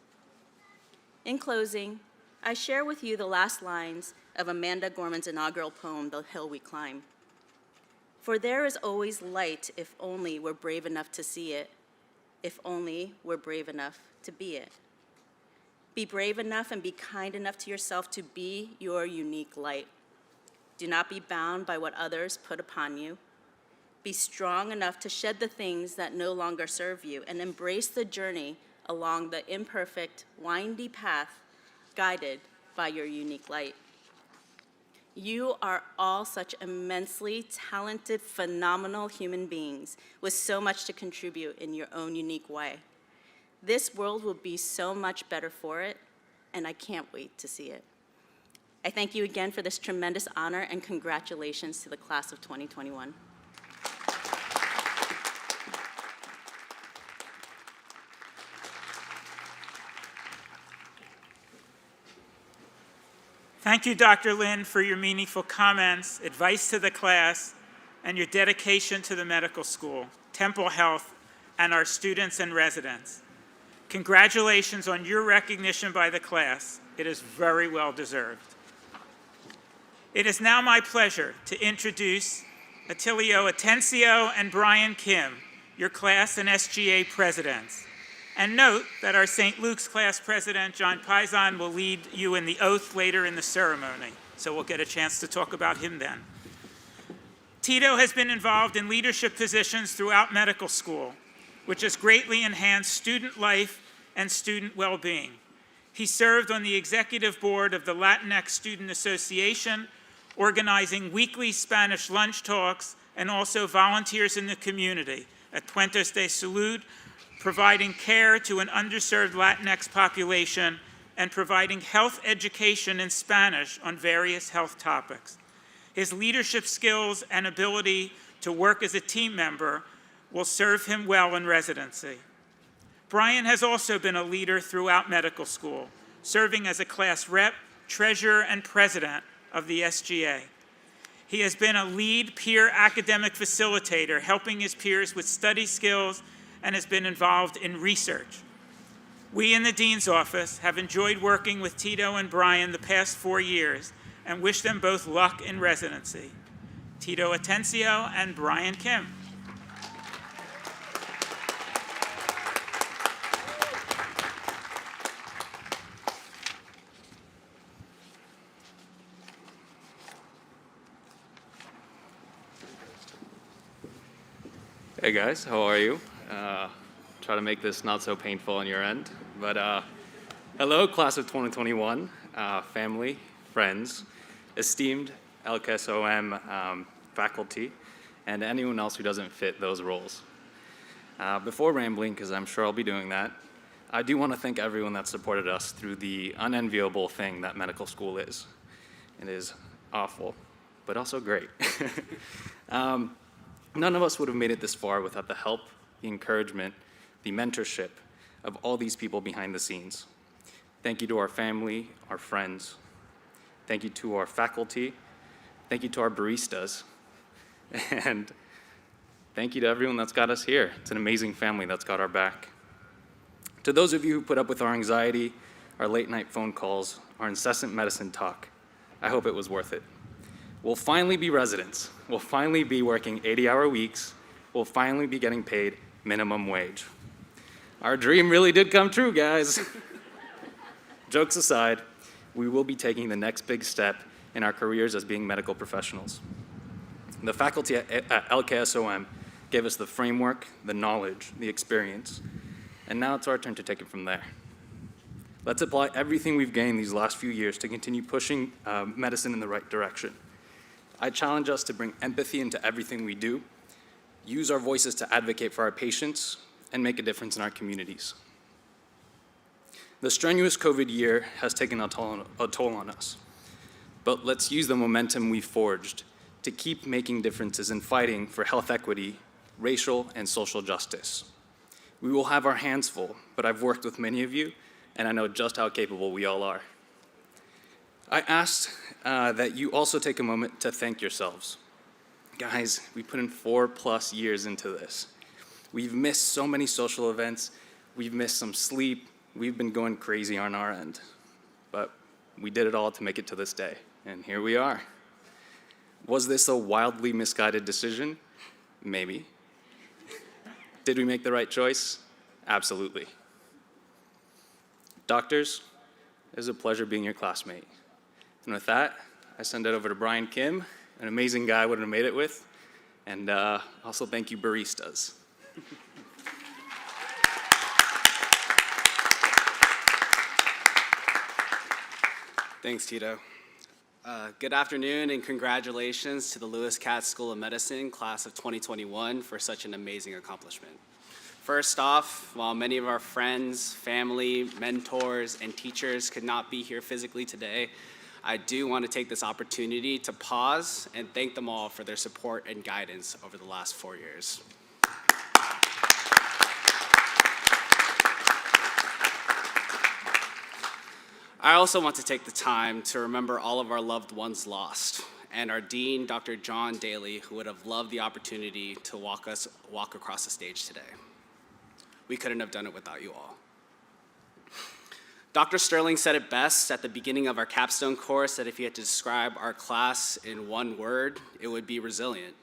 In closing, I share with you the last lines of Amanda Gorman's inaugural poem, The Hill We Climb. For there is always light if only we're brave enough to see it, if only we're brave enough to be it. Be brave enough and be kind enough to yourself to be your unique light. Do not be bound by what others put upon you. Be strong enough to shed the things that no longer serve you and embrace the journey along the imperfect, windy path guided by your unique light. You are all such immensely talented, phenomenal human beings with so much to contribute in your own unique way. This world will be so much better for it, and I can't wait to see it. I thank you again for this tremendous honor, and congratulations to the class of 2021. Thank you, Dr. Lin, for your meaningful comments, advice to the class, and your dedication to the medical school, Temple Health, and our students and residents. Congratulations on your recognition by the class. It is very well deserved. It is now my pleasure to introduce Attilio Atencio and Brian Kim, your class and SGA presidents. And note that our St. Luke's class president, John Paisan, will lead you in the oath later in the ceremony, so we'll get a chance to talk about him then. Tito has been involved in leadership positions throughout medical school, which has greatly enhanced student life and student well-being. He served on the executive board of the Latinx Student Association, organizing weekly Spanish lunch talks, and also volunteers in the community at Puentes de Salud, providing care to an underserved Latinx population and providing health education in Spanish on various health topics. His leadership skills and ability to work as a team member will serve him well in residency. Brian has also been a leader throughout medical school, serving as a class rep, treasurer, and president of the SGA. He has been a lead peer academic facilitator, helping his peers with study skills, and has been involved in research. We in the Dean's Office have enjoyed working with Tito and Brian the past 4 years and wish them both luck in residency. Tito Atencio and Brian Kim. Hey guys, how are you? Try to make this not so painful on your end. But hello, class of 2021, family, friends, esteemed LKSOM faculty, and anyone else who doesn't fit those roles. Before rambling, because I'm sure I'll be doing that, I do want to thank everyone that supported us through the unenviable thing that medical school is. It is awful, but also great. None of us would have made it this far without the help, the encouragement, the mentorship of all these people behind the scenes. Thank you to our family, our friends. Thank you to our faculty. Thank you to our baristas. And thank you to everyone that's got us here. It's an amazing family that's got our back. To those of you who put up with our anxiety, our late night phone calls, our incessant medicine talk, I hope it was worth it. We'll finally be residents. We'll finally be working 80-hour weeks. We'll finally be getting paid minimum wage. Our dream really did come true, guys. Jokes aside, we will be taking the next big step in our careers as being medical professionals. The faculty at LKSOM gave us the framework, the knowledge, the experience, and now it's our turn to take it from there. Let's apply everything we've gained these last few years to continue pushing medicine in the right direction. I challenge us to bring empathy into everything we do, use our voices to advocate for our patients, and make a difference in our communities. The strenuous COVID year has taken a toll on us, but let's use the momentum we've forged to keep making differences in fighting for health equity, racial and social justice. We will have our hands full, but I've worked with many of you, and I know just how capable we all are. I asked that you also take a moment to thank yourselves. Guys, we put in 4+ years into this. We've missed so many social events, we've missed some sleep, we've been going crazy on our end. But we did it all to make it to this day, and here we are. Was this a wildly misguided decision? Maybe. Did we make the right choice? Absolutely. Doctors, it was a pleasure being your classmate. And with that, I send it over to Brian Kim, an amazing guy I wouldn't have made it with. And also thank you, baristas. Thanks, Tito. Good afternoon and congratulations to the Lewis Katz School of Medicine, class of 2021, for such an amazing accomplishment. First off, while many of our friends, family, mentors, and teachers could not be here physically today, I do want to take this opportunity to pause and thank them all for their support and guidance over the last 4 years. I also want to take the time to remember all of our loved ones lost, and our Dean, Dr. John Daly, who would have loved the opportunity to walk across the stage today. We couldn't have done it without you all. Dr. Sterling said it best at the beginning of our capstone course that if he had to describe our class in one word, it would be resilient.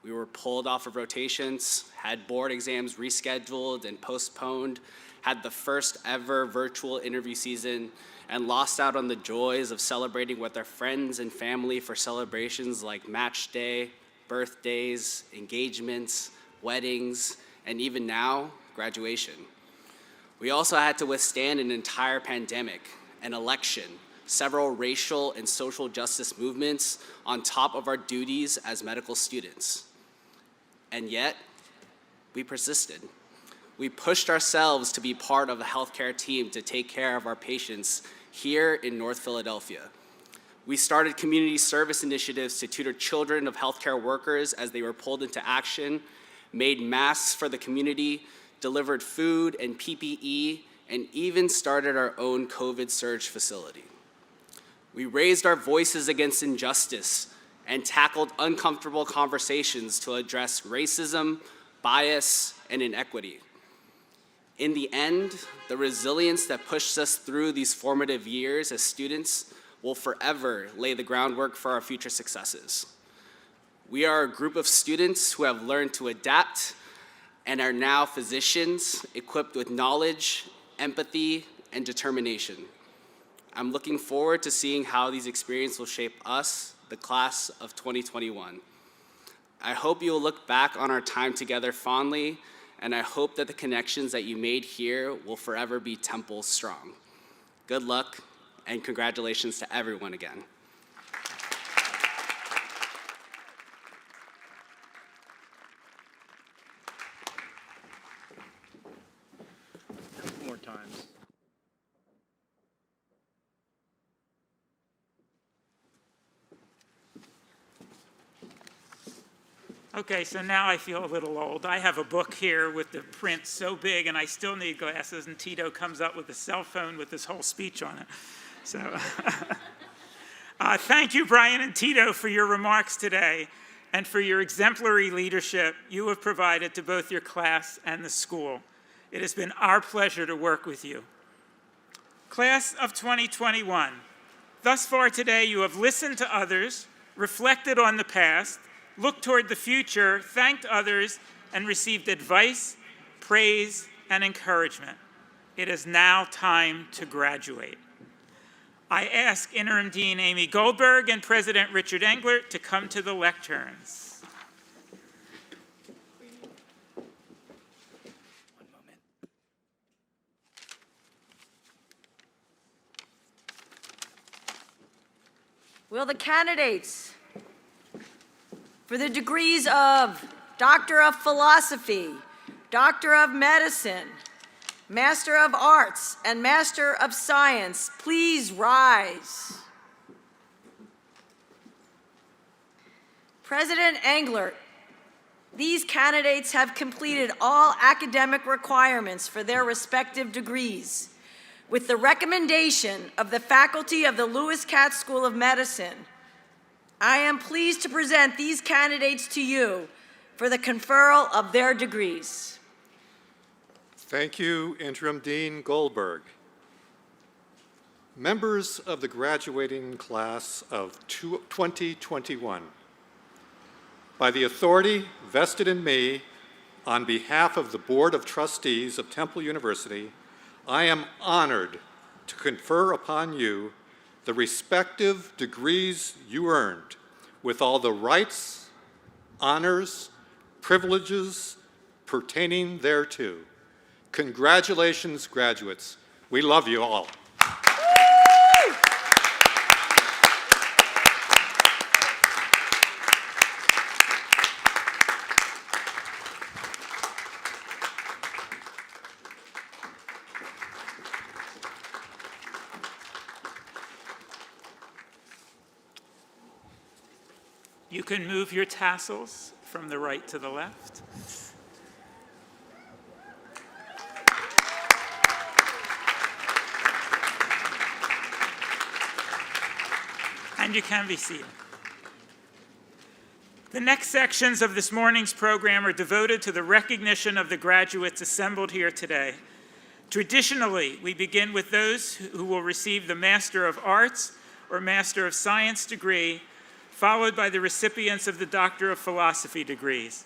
We were pulled off of rotations, had board exams rescheduled and postponed, had the first ever virtual interview season, and lost out on the joys of celebrating with our friends and family for celebrations like match day, birthdays, engagements, weddings, and even now, graduation. We also had to withstand an entire pandemic, an election, several racial and social justice movements on top of our duties as medical students. And yet, we persisted. We pushed ourselves to be part of a healthcare team to take care of our patients here in North Philadelphia. We started community service initiatives to tutor children of healthcare workers as they were pulled into action, made masks for the community, delivered food and PPE, and even started our own COVID surge facility. We raised our voices against injustice and tackled uncomfortable conversations to address racism, bias, and inequity. In the end, the resilience that pushed us through these formative years as students will forever lay the groundwork for our future successes. We are a group of students who have learned to adapt and are now physicians equipped with knowledge, empathy, and determination. I'm looking forward to seeing how these experiences will shape us, the class of 2021. I hope you will look back on our time together fondly, and I hope that the connections that you made here will forever be Temple strong. Good luck, and congratulations to everyone again. More times. Okay, so now I feel a little old. I have a book here with the print so big, and I still need glasses, and Tito comes up with a cell phone with this whole speech on it. So thank you, Brian and Tito, for your remarks today and for your exemplary leadership you have provided to both your class and the school. It has been our pleasure to work with you. Class of 2021, thus far today you have listened to others, reflected on the past, looked toward the future, thanked others, and received advice, praise, and encouragement. It is now time to graduate. I ask Interim Dean Amy Goldberg and President Richard Englert to come to the lecterns. Will the candidates for the degrees of Doctor of Philosophy, Doctor of Medicine, Master of Arts, and Master of Science please rise? President Englert, these candidates have completed all academic requirements for their respective degrees. With the recommendation of the faculty of the Lewis Katz School of Medicine, I am pleased to present these candidates to you for the conferral of their degrees. Thank you, Interim Dean Goldberg. Members of the graduating class of 2021, by the authority vested in me on behalf of the Board of Trustees of Temple University, I am honored to confer upon you the respective degrees you earned with all the rights, honors, privileges pertaining thereto. Congratulations, graduates. We love you all. You can move your tassels from the right to the left. And you can be seated. The next sections of this morning's program are devoted to the recognition of the graduates assembled here today. Traditionally, we begin with those who will receive the Master of Arts or Master of Science degree, followed by the recipients of the Doctor of Philosophy degrees.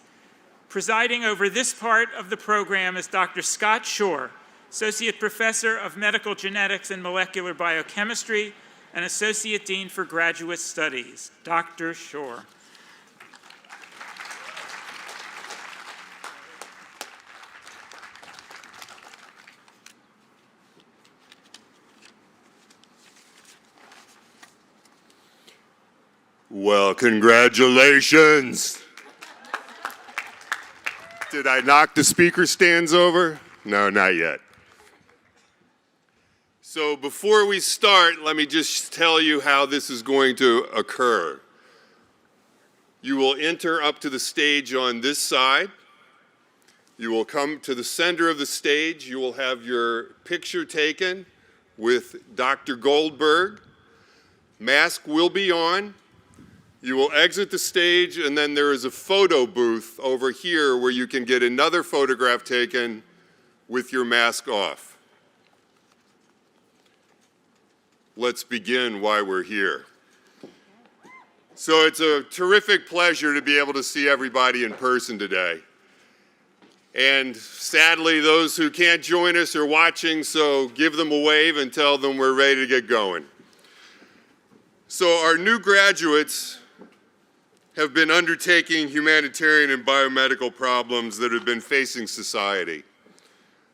Presiding over this part of the program is Dr. Scott Shore, Associate Professor of Medical Genetics and Molecular Biochemistry and Associate Dean for Graduate Studies. Dr. Shore. Well, congratulations. Did I knock the speaker stands over? No, not yet. So before we start, let me just tell you how this is going to occur. You will enter up to the stage on this side. You will come to the center of the stage. You will have your picture taken with Dr. Goldberg. Mask will be on. You will exit the stage, and then there is a photo booth over here where you can get another photograph taken with your mask off. Let's begin why we're here. So it's a terrific pleasure to be able to see everybody in person today. And sadly, those who can't join us are watching, so give them a wave and tell them we're ready to get going. So our new graduates have been undertaking humanitarian and biomedical problems that have been facing society.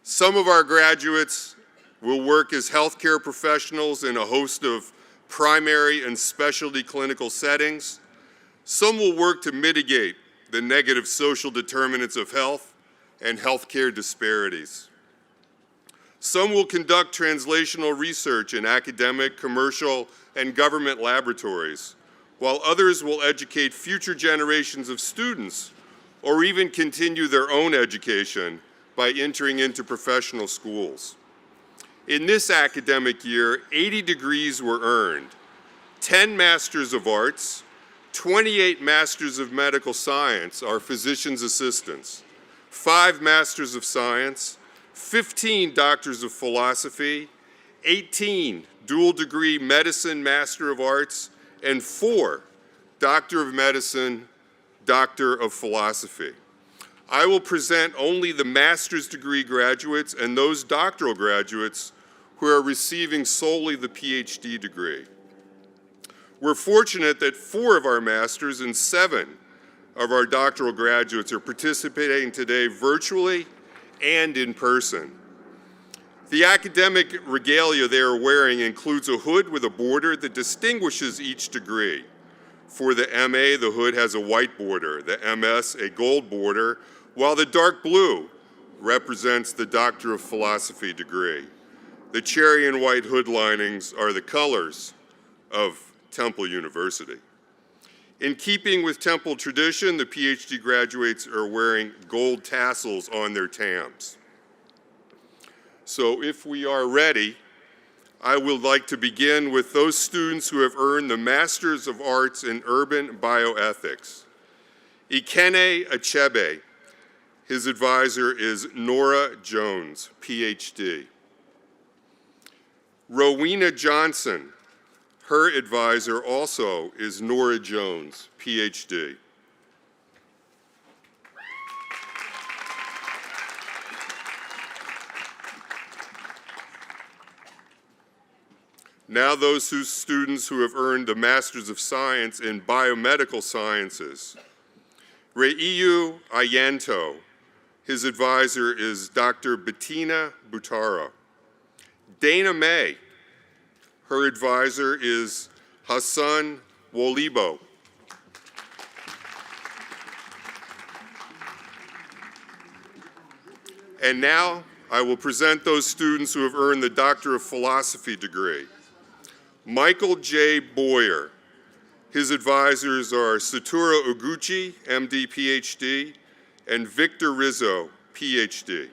Some of our graduates will work as healthcare professionals in a host of primary and specialty clinical settings. Some will work to mitigate the negative social determinants of health and healthcare disparities. Some will conduct translational research in academic, commercial, and government laboratories, while others will educate future generations of students or even continue their own education by entering into professional schools. In this academic year, 80 degrees were earned, 10 Masters of Arts, 28 Masters of Medical Science, our physician's assistants, 5 Masters of Science, 15 Doctors of Philosophy, 18 dual degree Medicine Master of Arts, and 4 Doctor of Medicine, Doctor of Philosophy. I will present only the master's degree graduates and those doctoral graduates who are receiving solely the PhD degree. We're fortunate that 4 of our masters and 7 of our doctoral graduates are participating today virtually and in person. The academic regalia they are wearing includes a hood with a border that distinguishes each degree. For the MA, the hood has a white border, the MS, a gold border, while the dark blue represents the Doctor of Philosophy degree. The cherry and white hood linings are the colors of Temple University. In keeping with Temple tradition, the PhD graduates are wearing gold tassels on their tams. So if we are ready, I would like to begin with those students who have earned the Masters of Arts in Urban Bioethics. Ikene Achebe, his advisor is Nora Jones, PhD. Rowena Johnson, her advisor also is Nora Jones, PhD. Now those students who have earned the Masters of Science in Biomedical Sciences. Reiyu Ayanto, his advisor is Dr. Bettina Butaro. Dana May, her advisor is Hassan Wolibo. And now I will present those students who have earned the Doctor of Philosophy degree. Michael J. Boyer. His advisors are Satoru Oguchi, MD, PhD, and Victor Rizzo, PhD.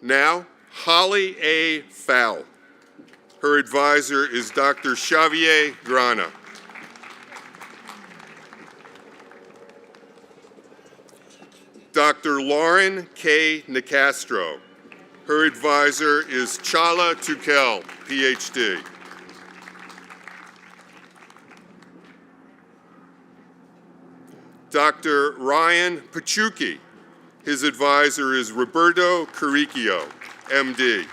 Now, Holly A. Fowl. Her advisor is Dr. Xavier Grana. Dr. Lauren K. Nicastro. Her advisor is Chala Tukel, PhD. Dr. Ryan Pachuki. His advisor is Roberto Caricchio, MD.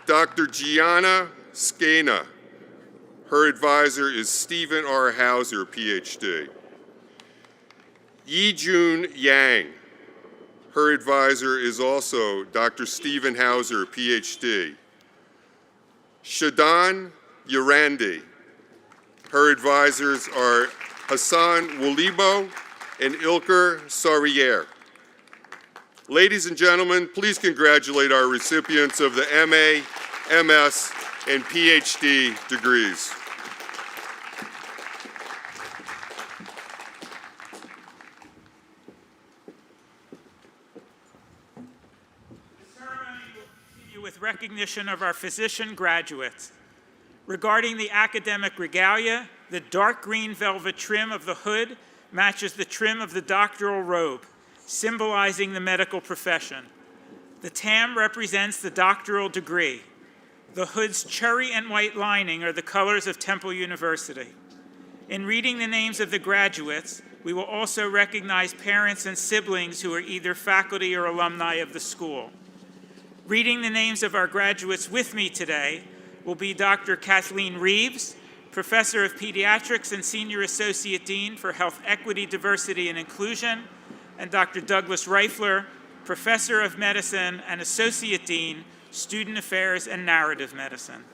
Dr. Gianna Skena. Her advisor is Stephen R. Hauser, PhD. Yi-Jun Yang. Her advisor is also Dr. Stephen Hauser, PhD. Shadan Yarandi. Her advisors are Hassan Wolibo and Ilker Sarriere. Ladies and gentlemen, please congratulate our recipients of the MA, MS, and PhD degrees. With recognition of our physician graduates. Regarding the academic regalia, the dark green velvet trim of the hood matches the trim of the doctoral robe, symbolizing the medical profession. The tam represents the doctoral degree. The hood's cherry and white lining are the colors of Temple University. In reading the names of the graduates, we will also recognize parents and siblings who are either faculty or alumni of the school. Reading the names of our graduates with me today will be Dr. Kathleen Reeves, Professor of Pediatrics and Senior Associate Dean for Health Equity, Diversity, and Inclusion, and Dr. Douglas Reifler, Professor of Medicine and Associate Dean, Student Affairs and Narrative Medicine.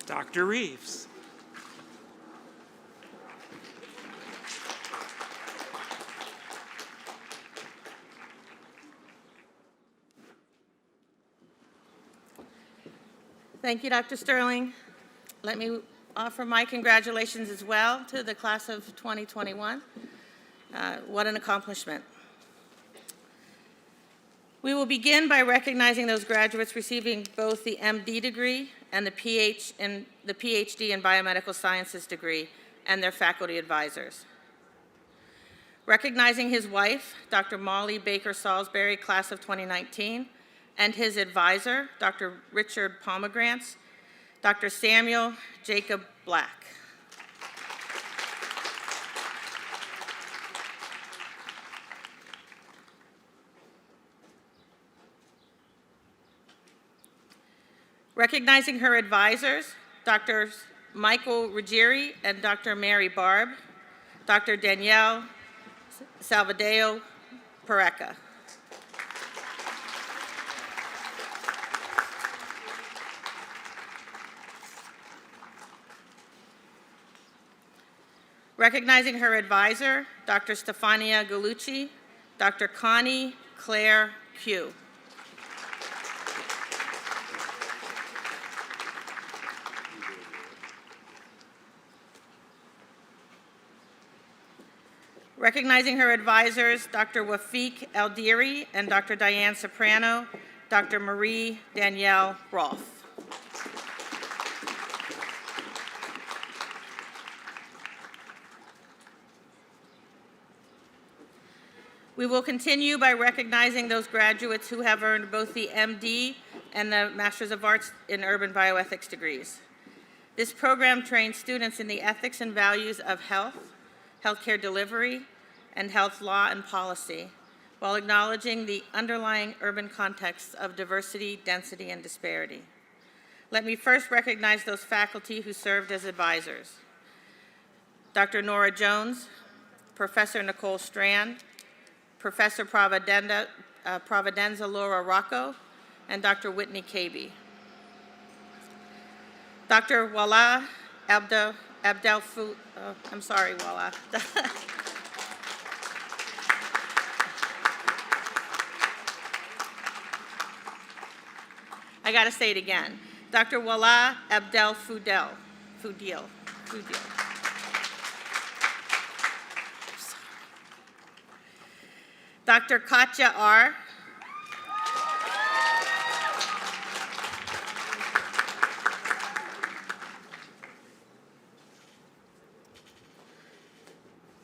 Dr. Reeves. Thank you, Dr. Sterling. Let me offer my congratulations as well to the class of 2021. What an accomplishment. We will begin by recognizing those graduates receiving both the MD degree and the PhD in Biomedical Sciences degree and their faculty advisors. Recognizing his wife, Dr. Molly Baker Salisbury, class of 2019, and his advisor, Dr. Richard Pomegrantz, Dr. Samuel Jacob Black. Recognizing her advisors, Dr. Michael Ruggieri and Dr. Mary Barb, Dr. Danielle Salvadeo Pareca. Recognizing her advisor, Dr. Stefania Gallucci, Dr. Connie Claire Q. Recognizing her advisors, Dr. Wafiq Eldiri and Dr. Diane Soprano, Dr. Marie Danielle Rolfe. We will continue by recognizing those graduates who have earned both the MD and the Masters of Arts in Urban Bioethics degrees. This program trains students in the ethics and values of health, healthcare delivery, and health law and policy, while acknowledging the underlying urban contexts of diversity, density, and disparity. Let me first recognize those faculty who served as advisors. Dr. Nora Jones, Professor Nicole Strand, Professor Providenza Laura Rocco, and Dr. Whitney Caby. Dr. Wala Wala. I got to say it again. Dr. Wala Abdel Fudil. Dr. Katja R.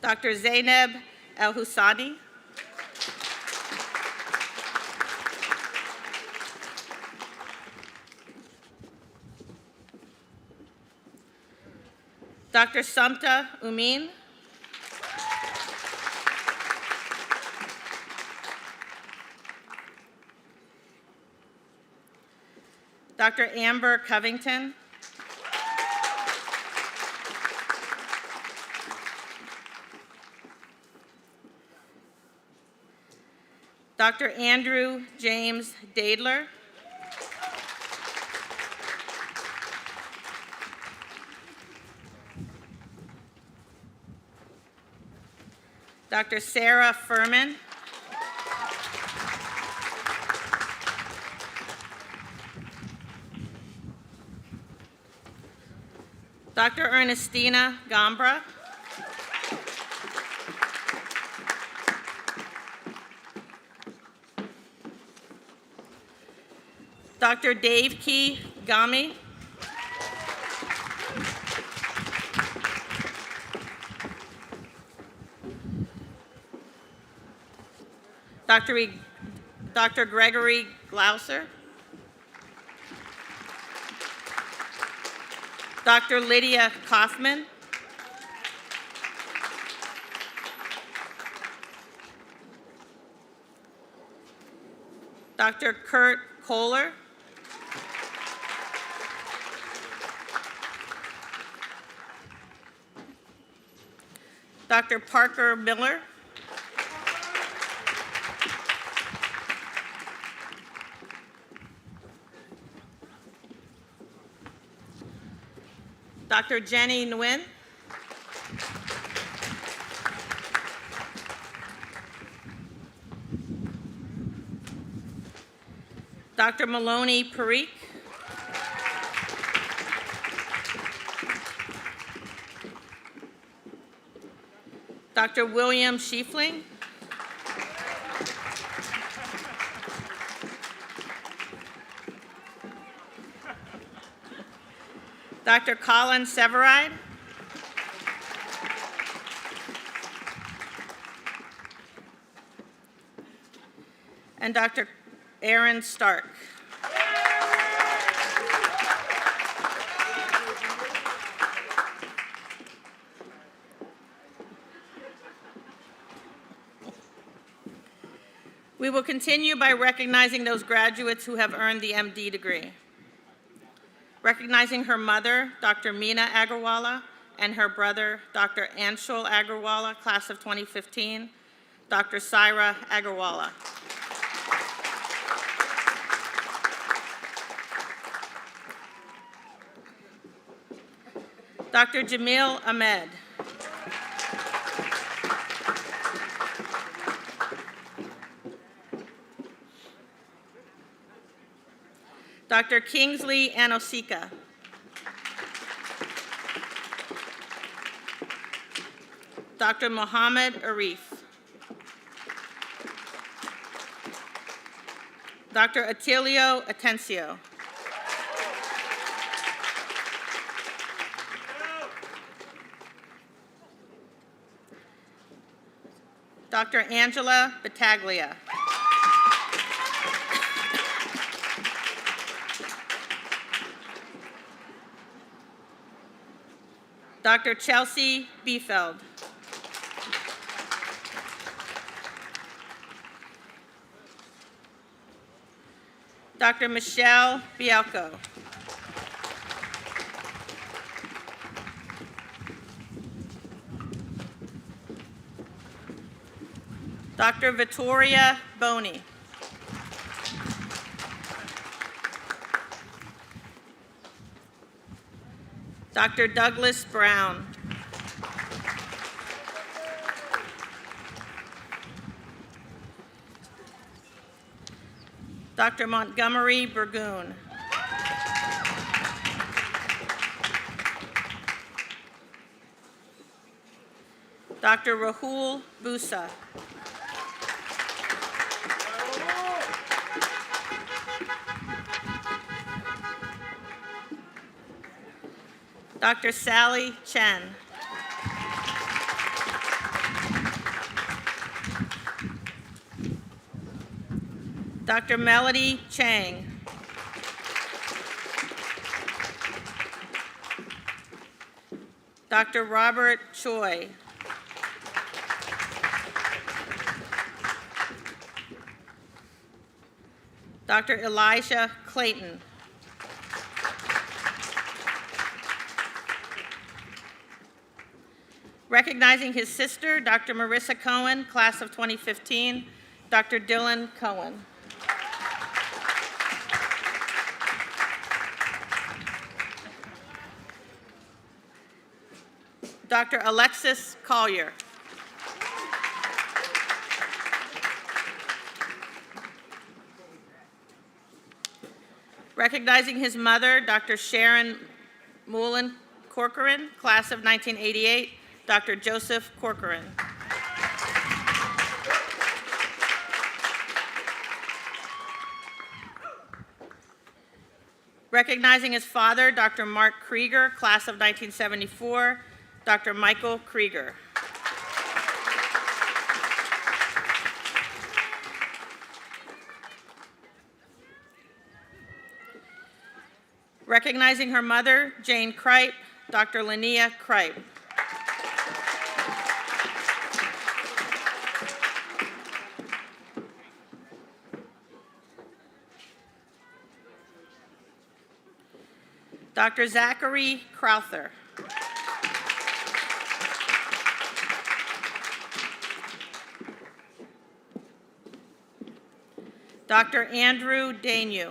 Dr. Zainab El-Husadi. Dr. Samta Umin. Dr. Amber Covington. Dr. Andrew James Dadler. Dr. Sarah Furman. Dr. Ernestina Gambra. Dr. Dave Key Gami. Dr. Gregory Glauser. Dr. Lydia Kaufman. Dr. Kurt Kohler. Dr. Parker Miller. Dr. Jenny Nguyen. Dr. Maloney Parikh. Dr. William Schiefling. Dr. Colin Severide. And Dr. Aaron Stark. We will continue by recognizing those graduates who have earned the MD degree. Recognizing her mother, Dr. Meena Agarwala, and her brother, Dr. Anshul Agarwala, class of 2015, Dr. Saira Agarwala. Dr. Jamil Ahmed. Dr. Kingsley Anosika. Dr. Mohammed Arif. Dr. Attilio Atencio. Dr. Angela Battaglia. Dr. Chelsea Biefeld. Dr. Michelle Bialco. Dr. Vittoria Boney. Dr. Douglas Brown. Dr. Montgomery Burgoon. Dr. Rahul Busa. Dr. Sally Chen. Dr. Melody Chang. Dr. Robert Choi. Dr. Elijah Clayton. Recognizing his sister, Dr. Marissa Cohen, class of 2015, Dr. Dylan Cohen. Dr. Alexis Collier. Recognizing his mother, Dr. Sharon Mullen Corcoran, class of 1988, Dr. Joseph Corcoran. Recognizing his father, Dr. Mark Krieger, class of 1974, Dr. Michael Krieger. Recognizing her mother, Jane Kripe, Dr. Linnea Kripe. Dr. Zachary Crowther. Dr. Andrew Danew.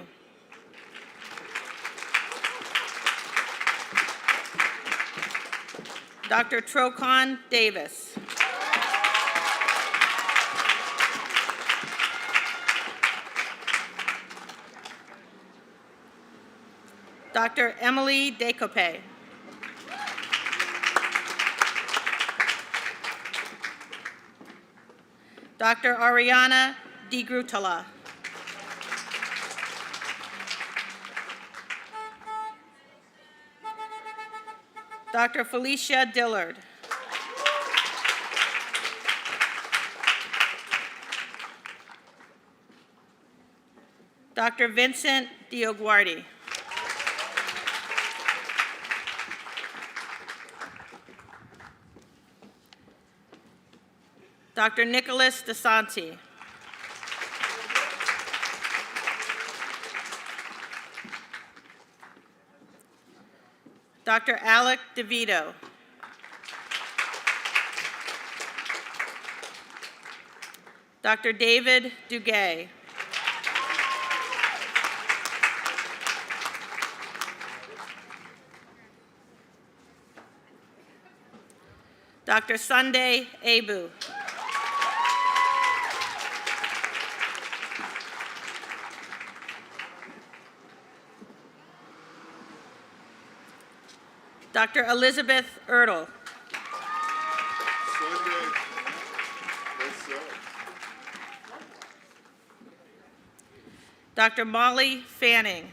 Dr. Trocon Davis. Dr. Emily Decope. Dr. Ariana DiGrutala. Dr. Felicia Dillard. Dr. Vincent Dioguardi. Dr. Nicholas DeSanti. Dr. Alec DeVito. Dr. David Duguay. Dr. Sunday Abu. Dr. Elizabeth Ertl. Dr. Molly Fanning.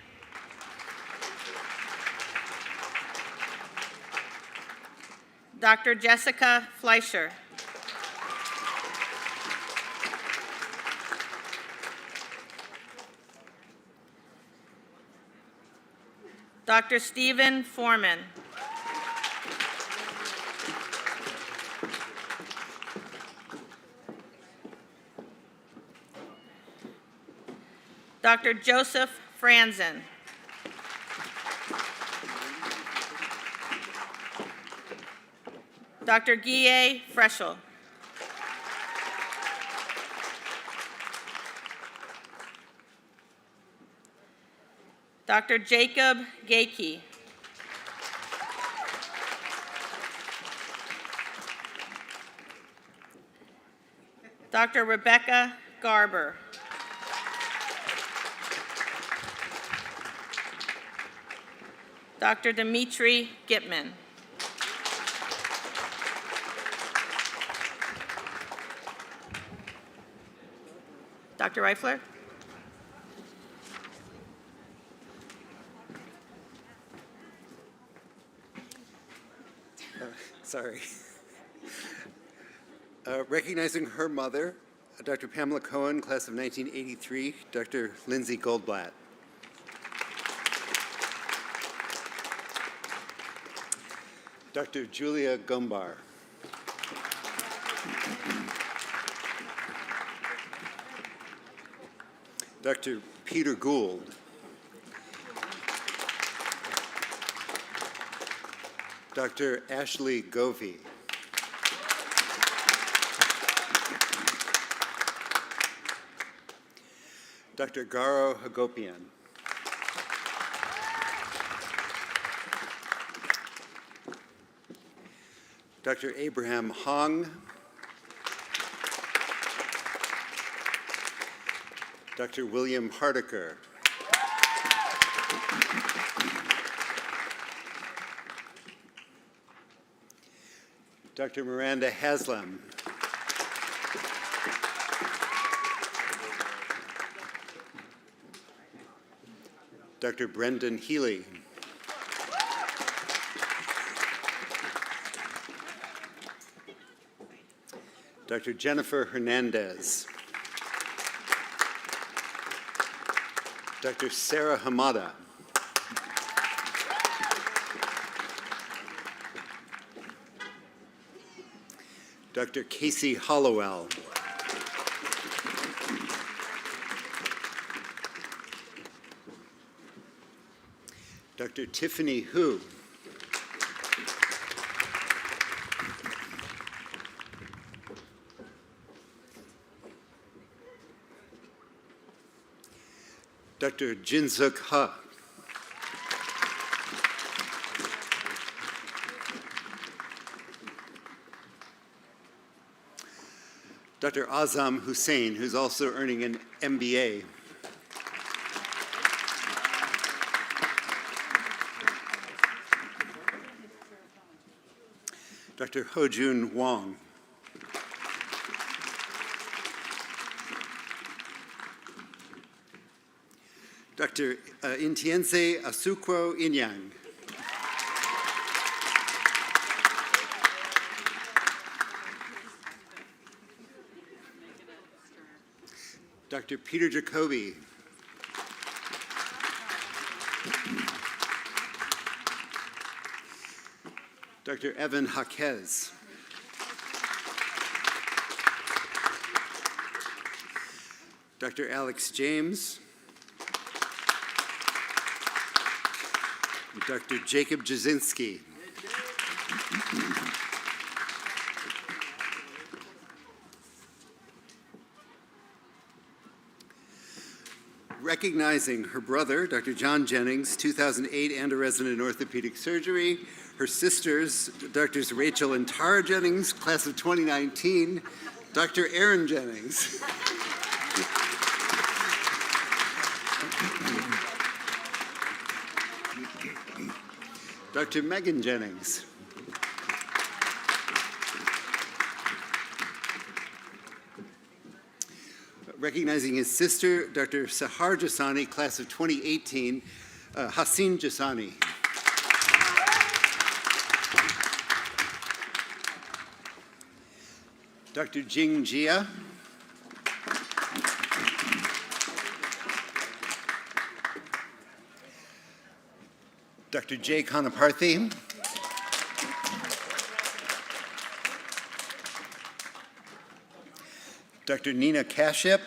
Dr. Jessica Fleischer. Dr. Stephen Foreman. Dr. Joseph Franzen. Dr. Guy Freschel. Dr. Jacob Gakey. Dr. Rebecca Garber. Dr. Dimitri Gitman. Dr. Reifler. Sorry. Recognizing her mother, Dr. Pamela Cohen, class of 1983, Dr. Lindsay Goldblatt. Dr. Julia Gumbar. Dr. Peter Gould. Dr. Ashley Govey. Dr. Garo Hagopian. Dr. Abraham Hong. Dr. William Hardiker. Dr. Miranda Haslam. Dr. Brendan Healy. Dr. Jennifer Hernandez. Dr. Sarah Hamada. Dr. Casey Hollowell. Dr. Tiffany Hu. Dr. Jinsuk Ha. Dr. Azam Hussein, who's also earning an MBA. Dr. Hojun Wong. Dr. Intiense Asukwo Inyang. Dr. Peter Jacoby. Dr. Evan Jaquez. Dr. Alex James. Dr. Jacob Jasinski. Recognizing her brother, Dr. John Jennings, 2008 and a resident in orthopedic surgery, her sisters, Drs. Rachel and Tara Jennings, class of 2019, Dr. Erin Jennings. Dr. Megan Jennings. Recognizing his sister, Dr. Sahar Jasani, class of 2018, Hassin Jasani. Dr. Jing Jia. Dr. Jay Kanaparthi. Dr. Nina Kaship.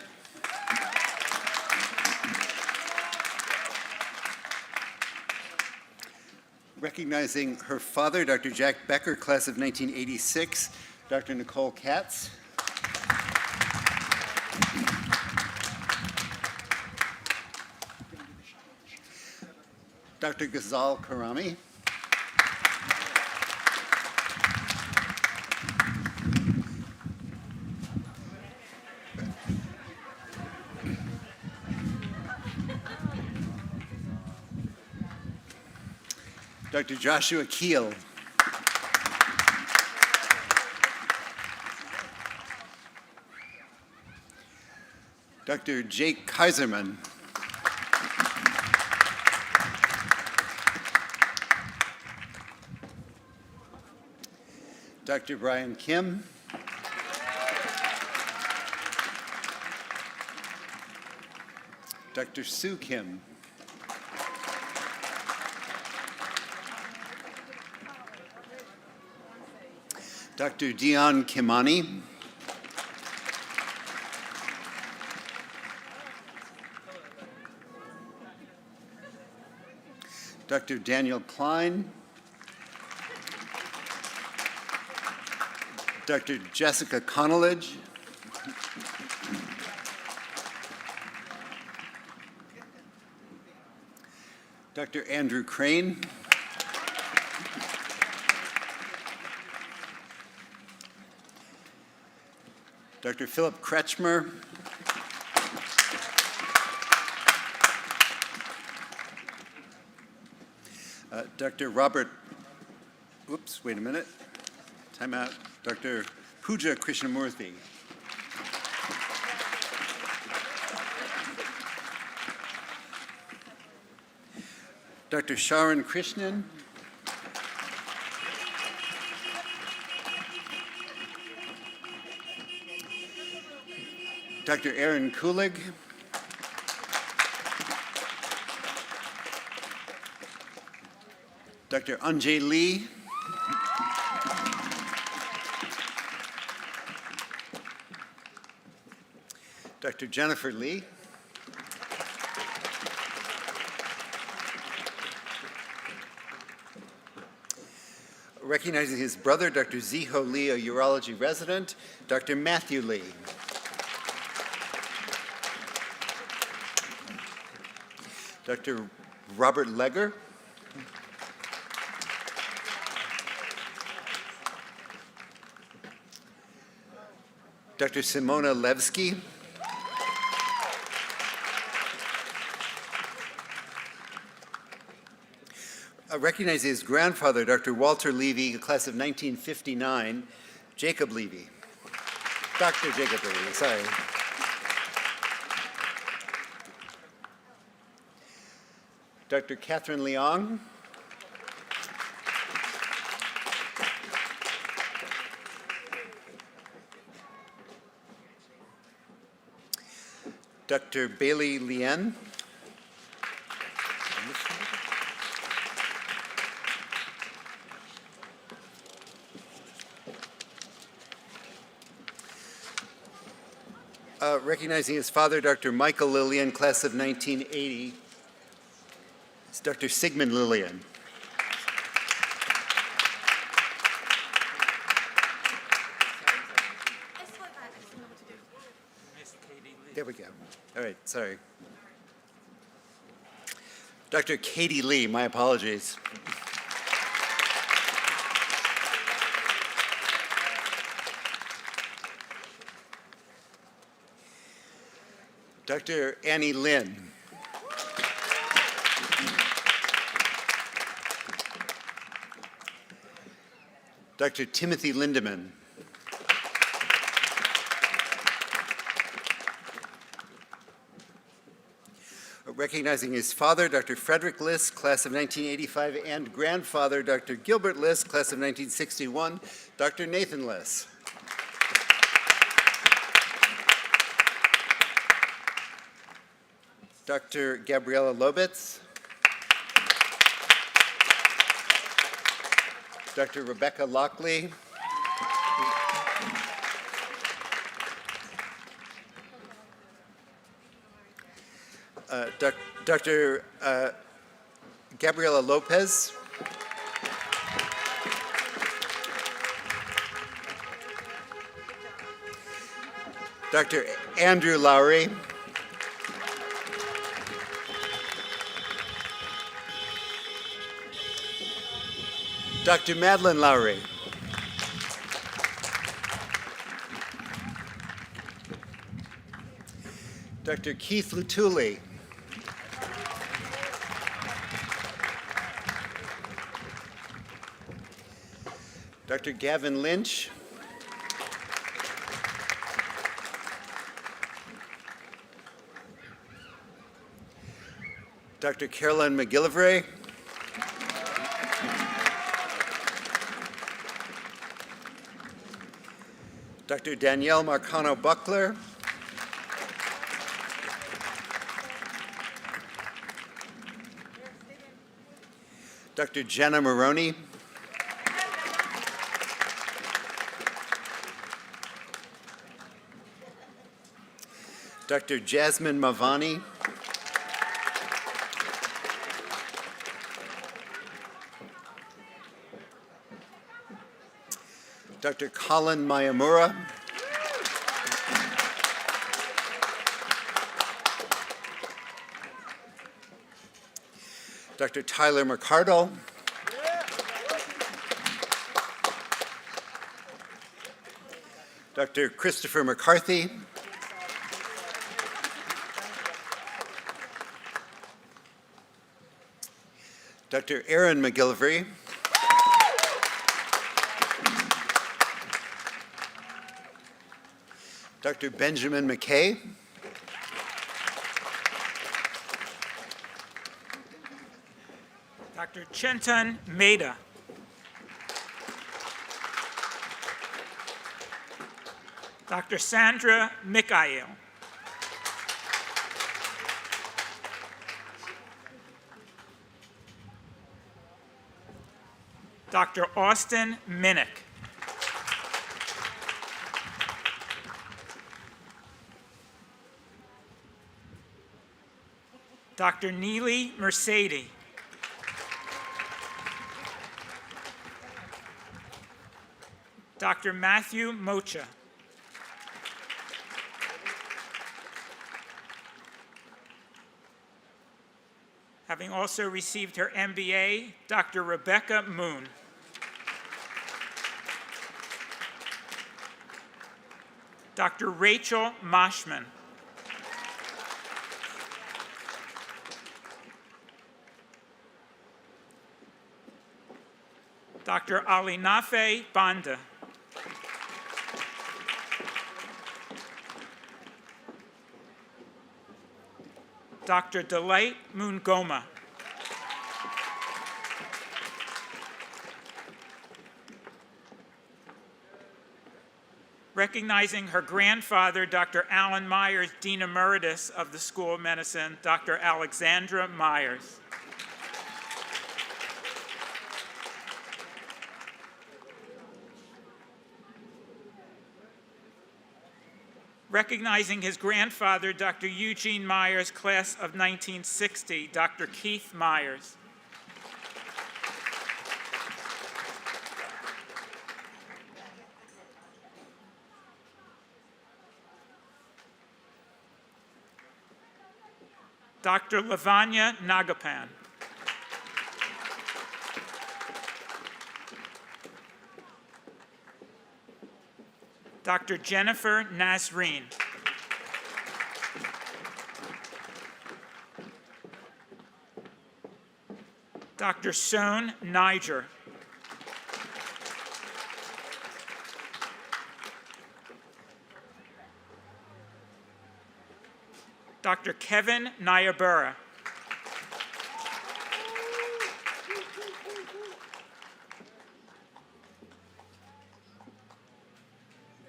Recognizing her father, Dr. Jack Becker, class of 1986, Dr. Nicole Katz. Dr. Ghazal Karami. Dr. Joshua Keel. Dr. Jake Kaiserman. Dr. Brian Kim. Dr. Sue Kim. Dr. Dion Kimani. Dr. Daniel Klein. Dr. Jessica Connelledge. Dr. Andrew Crane. Dr. Philip Kretschmer. Dr. Robert, whoops, wait a minute, time out. Dr. Pooja Krishnamurthy. Dr. Sharon Krishnan. Dr. Aaron Kulig. Dr. Anjay Lee. Dr. Jennifer Lee. Recognizing his brother, Dr. Ziho Lee, a urology resident, Dr. Matthew Lee. Dr. Robert Legger. Dr. Simona Levski. Recognizing his grandfather, Dr. Walter Levy, class of 1959, Jacob Levy. Dr. Jacob Levy, sorry. Dr. Catherine Leong. Dr. Bailey Lien. Recognizing his father, Dr. Michael Lillian, class of 1980, it's Dr. Sigmund Lillian. There we go. All right, sorry. Dr. Katie Lee, my apologies. Dr. Annie Lynn. Dr. Timothy Lindeman. Recognizing his father, Dr. Frederick List, class of 1985, and grandfather, Dr. Gilbert List, class of 1961, Dr. Nathan List. Dr. Gabriela Lobitz. Dr. Rebecca Lockley. Dr. Gabriela Lopez. Dr. Andrew Lowry. Dr. Madeline Lowry. Dr. Keith Lutuli. Dr. Gavin Lynch. Dr. Carolyn McGillivray. Dr. Danielle Marcano Buckler. Dr. Jenna Maroney. Dr. Jasmine Mavani. Dr. Colin Mayamura. Dr. Tyler McCardle. Dr. Christopher McCarthy. Dr. Aaron McGillivray. Dr. Benjamin McKay. Dr. Chintan Mehta. Dr. Sandra Mikhail. Dr. Austin Minnick. Dr. Neely Mercedes. Dr. Matthew Mocha. Having also received her MBA, Dr. Rebecca Moon. Dr. Rachel Moshman. Dr. Alinafe Banda. Dr. Delight Mungoma. Recognizing her grandfather, Dr. Alan Myers, Dean Emeritus of the School of Medicine, Dr. Alexandra Myers. Recognizing his grandfather, Dr. Eugene Myers, class of 1960, Dr. Keith Myers. Dr. Lavanya Nagapan. Dr. Jennifer Nazreen. Dr. Sohn Niger. Dr. Kevin Nyabura.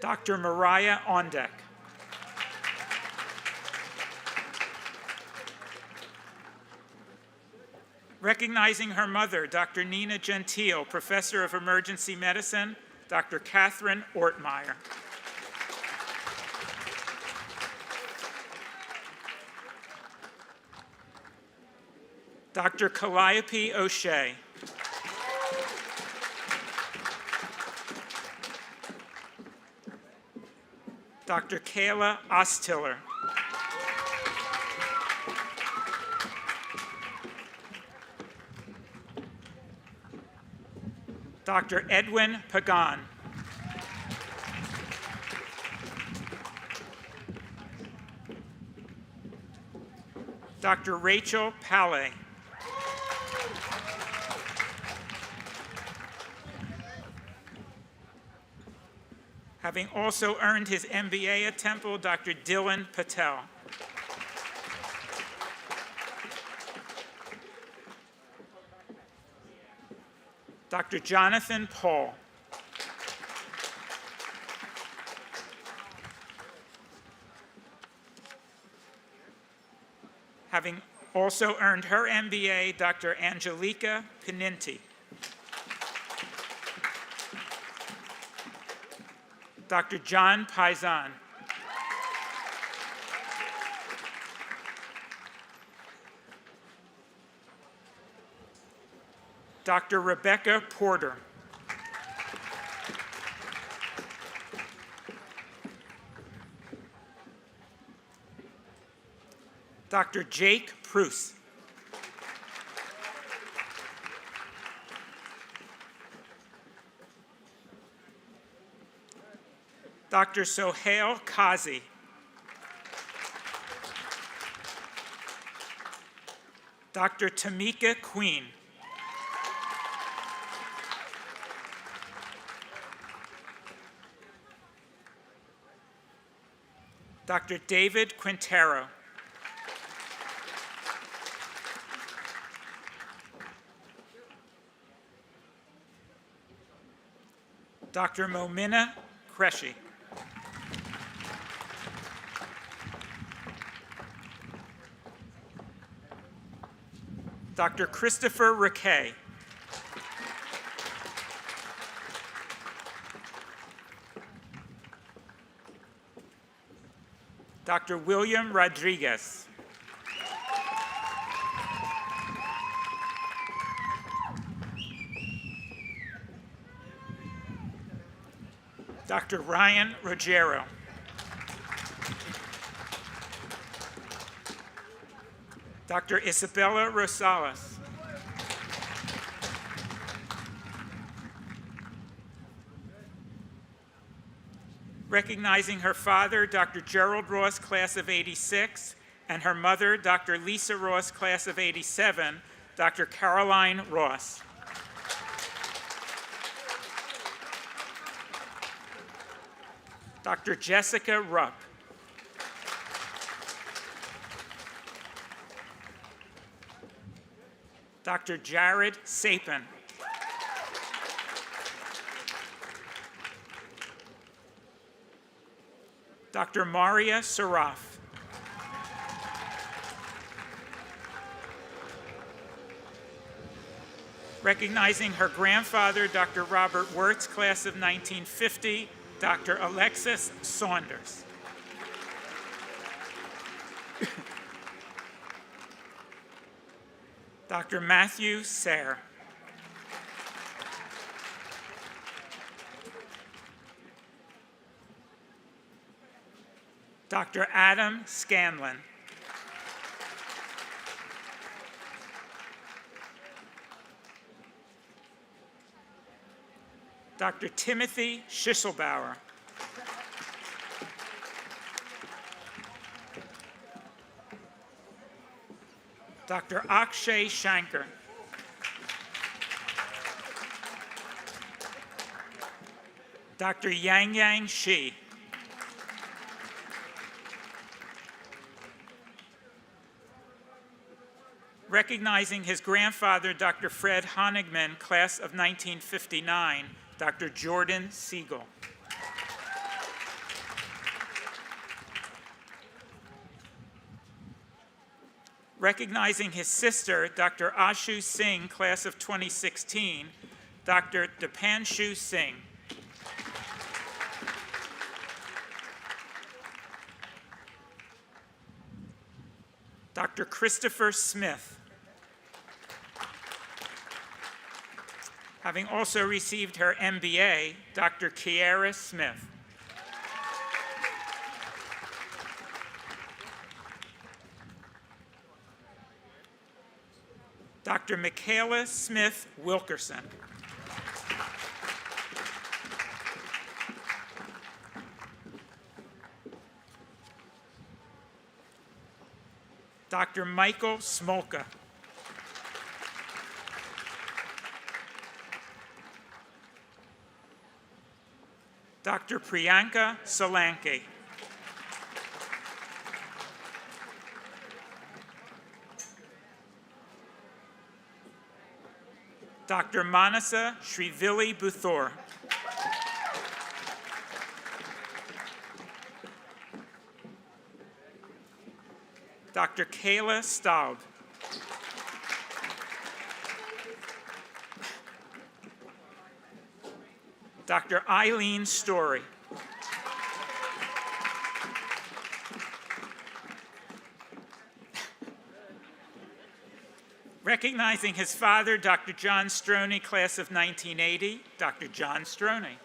Dr. Mariah Ondek. Recognizing her mother, Dr. Nina Gentile, Professor of Emergency Medicine, Dr. Catherine Ortmeyer. Dr. Calliope O'Shea. Dr. Kayla Ostiller. Dr. Edwin Pagan. Dr. Rachel Palais. Having also earned his MBA at Temple, Dr. Dylan Patel. Dr. Jonathan Paul. Having also earned her MBA, Dr. Angelica Pininti. Dr. John Paisan. Dr. Rebecca Porter. Dr. Jake Pruce. Dr. Sohail Kazi. Dr. Tamika Queen. Dr. David Quintero. Dr. Momina Qureshi. Dr. Christopher Riquet. Dr. William Rodriguez. Dr. Ryan Rogero. Dr. Isabella Rosales. Recognizing her father, Dr. Gerald Ross, class of '86, and her mother, Dr. Lisa Ross, class of '87, Dr. Caroline Ross. Dr. Jessica Rupp. Dr. Jared Sapin. Dr. Maria Saraf. Recognizing her grandfather, Dr. Robert Wirtz, class of 1950, Dr. Alexis Saunders. Dr. Matthew Sayre. Dr. Adam Scanlon. Dr. Timothy Schisselbauer. Dr. Akshay Shankar. Dr. Yang Yang Shi. Recognizing his grandfather, Dr. Fred Honigman, class of 1959, Dr. Jordan Siegel. Recognizing his sister, Dr. Ashu Singh, class of 2016, Dr. Dipanshu Singh. Dr. Christopher Smith. Having also received her MBA, Dr. Kiara Smith. Dr. Michaela Smith Wilkerson. Dr. Michael Smolka. Dr. Priyanka Solanki. Dr. Manasa Srivili Buthor. Dr. Kayla Staub. Dr. Eileen Story. Recognizing his father, Dr. John Stroney, class of 1980, Dr. John Stroney.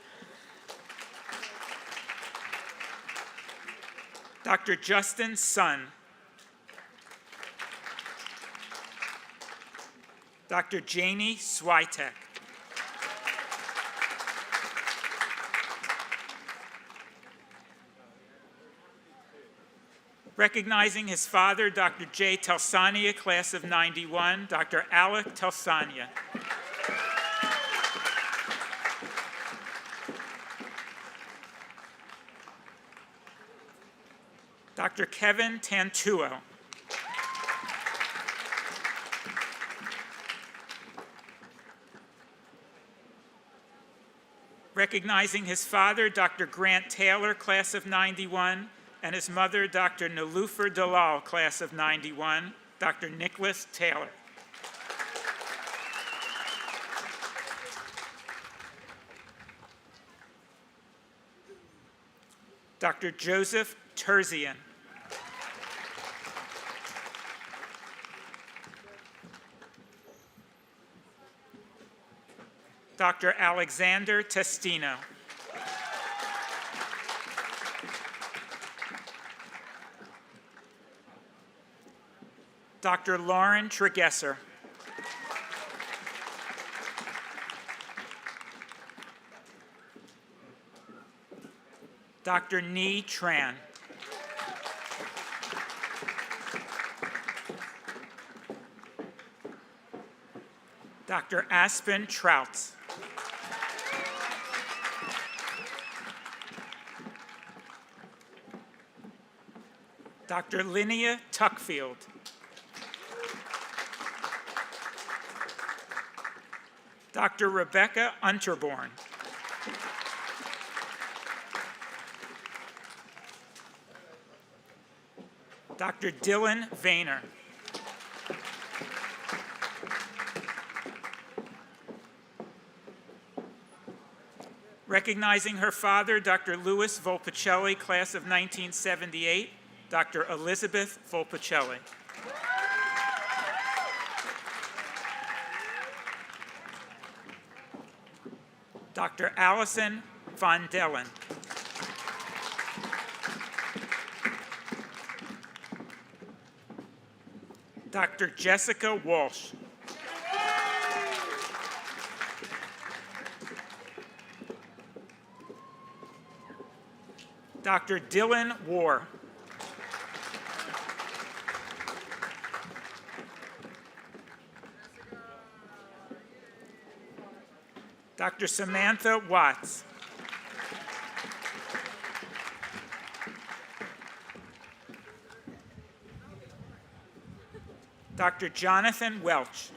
Dr. Justin Sun. Dr. Janie Switek. Recognizing his father, Dr. J. Telsania, class of '91, Dr. Alec Telsania. Dr. Kevin Tantuo. Recognizing his father, Dr. Grant Taylor, class of '91, and his mother, Dr. Niloufar Dalal, class of '91, Dr. Nicholas Taylor. Dr. Joseph Terzian. Dr. Alexander Testino. Dr. Lauren Tregesser. Dr. Nee Tran. Dr. Aspen Troutz. Dr. Linnea Tuckfield. Dr. Rebecca Unterborn. Dr. Dylan Vayner. Recognizing her father, Dr. Louis Volpicelli, class of 1978, Dr. Elizabeth Volpicelli. Dr. Allison Von Dellen. Dr. Jessica Walsh. Dr. Dylan War. Dr. Samantha Watts. Dr. Jonathan Welch.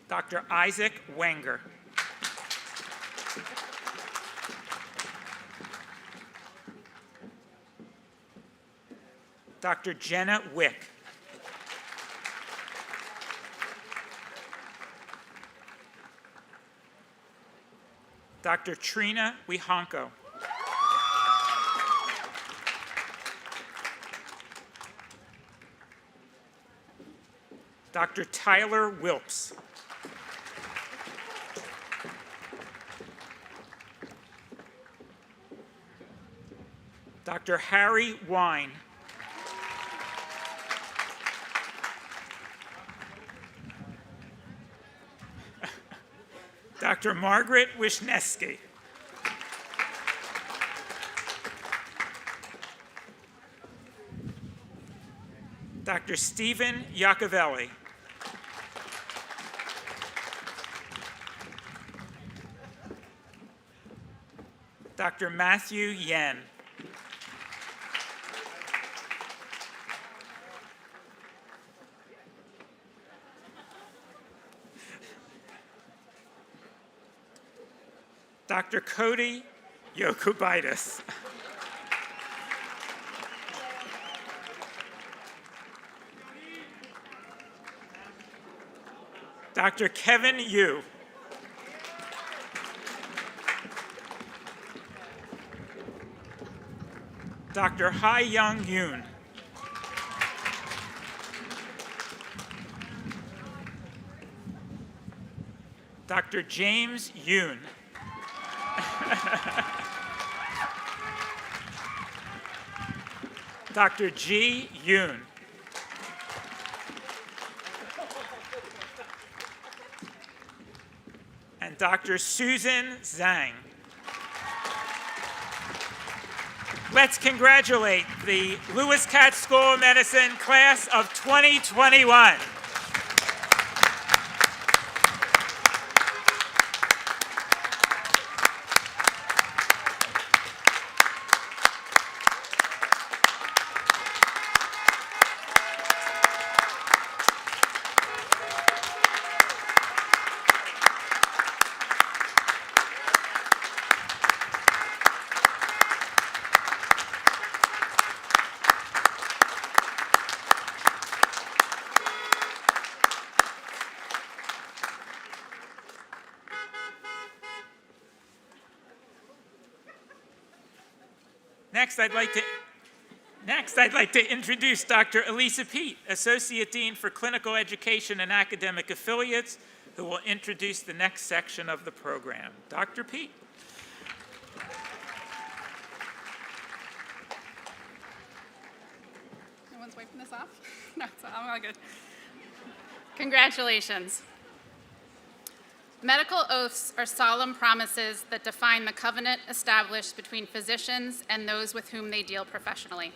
Dr. Isaac Wenger. Dr. Jenna Wick. Dr. Trina Wihanko. Dr. Tyler Wilps. Dr. Harry Wine. Dr. Margaret Wisniewski. Dr. Stephen Iacovelli. Dr. Matthew Yen. Dr. Cody Yokubaitis. Dr. Kevin Yu. Dr. Hai Young Yoon. Dr. James Yoon. Dr. Ji Yoon. And Dr. Susan Zhang. Let's congratulate the Lewis Katz School of Medicine class of 2021. Next, I'd like to introduce Dr. Elisa Pete, Associate Dean for Clinical Education and Academic Affiliates, who will introduce the next section of the program. Dr. Pete. Someone's wiping this off? No, I'm all good. Congratulations. Medical oaths are solemn promises that define the covenant established between physicians and those with whom they deal professionally.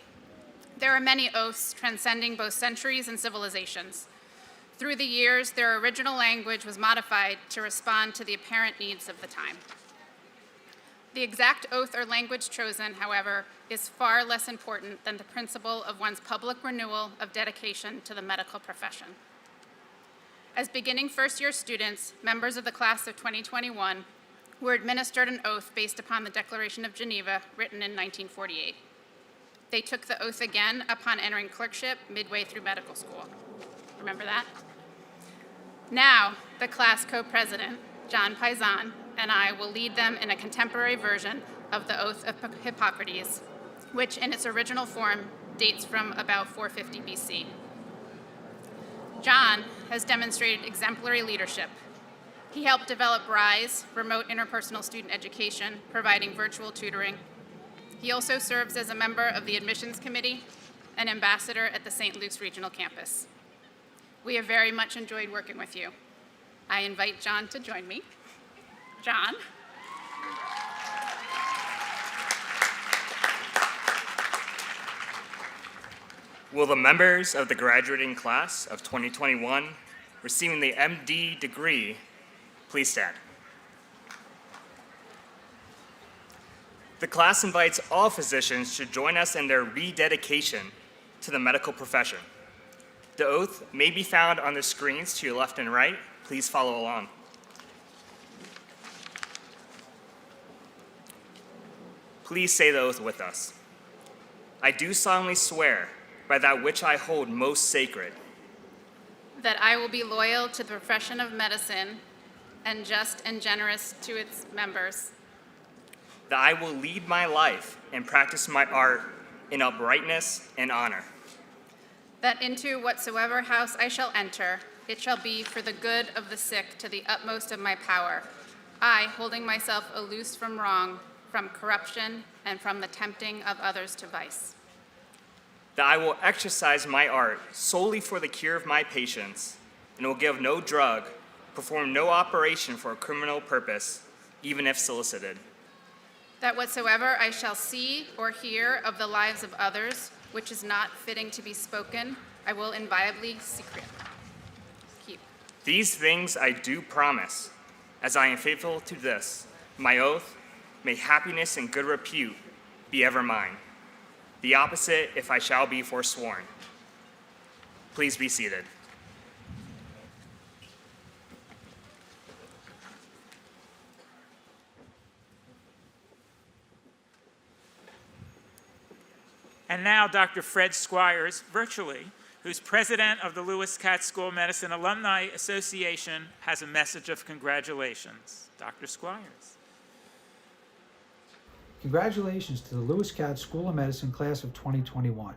There are many oaths transcending both centuries and civilizations. Through the years, their original language was modified to respond to the apparent needs of the time. The exact oath or language chosen, however, is far less important than the principle of one's public renewal of dedication to the medical profession. As beginning first-year students, members of the class of 2021 were administered an oath based upon the Declaration of Geneva, written in 1948. They took the oath again upon entering clerkship midway through medical school. Remember that? Now, the class co-president, John Paisan, and I will lead them in a contemporary version of the Oath of Hippocrates, which in its original form dates from about 450 BC. John has demonstrated exemplary leadership. He helped develop RISE, Remote Interpersonal Student Education, providing virtual tutoring. He also serves as a member of the Admissions Committee and ambassador at the St. Luke's Regional Campus. We have very much enjoyed working with you. I invite John to join me. John. Will the members of the graduating class of 2021 receiving the MD degree please stand? The class invites all physicians to join us in their rededication to the medical profession. The oath may be found on the screens to your left and right. Please follow along. Please say the oath with us. I do solemnly swear by that which I hold most sacred, that I will be loyal to the profession of medicine and just and generous to its members, that I will lead my life and practice my art in uprightness and honor, that into whatsoever house I shall enter, it shall be for the good of the sick to the utmost of my power, I holding myself aloof from wrong, from corruption, and from the tempting of others to vice. that I will exercise my art solely for the cure of my patients, and will give no drug, perform no operation for a criminal purpose, even if solicited. That whatsoever I shall see or hear of the lives of others, which is not fitting to be spoken, I will inviolably keep. These things I do promise, as I am faithful to this, my oath. May happiness and good repute be ever mine. The opposite if I shall be forsworn. Please be seated. And now Dr. Fred Squires, virtually, who's president of the Lewis Katz School of Medicine Alumni Association, has a message of congratulations. Dr. Squires. Congratulations to the Lewis Katz School of Medicine class of 2021.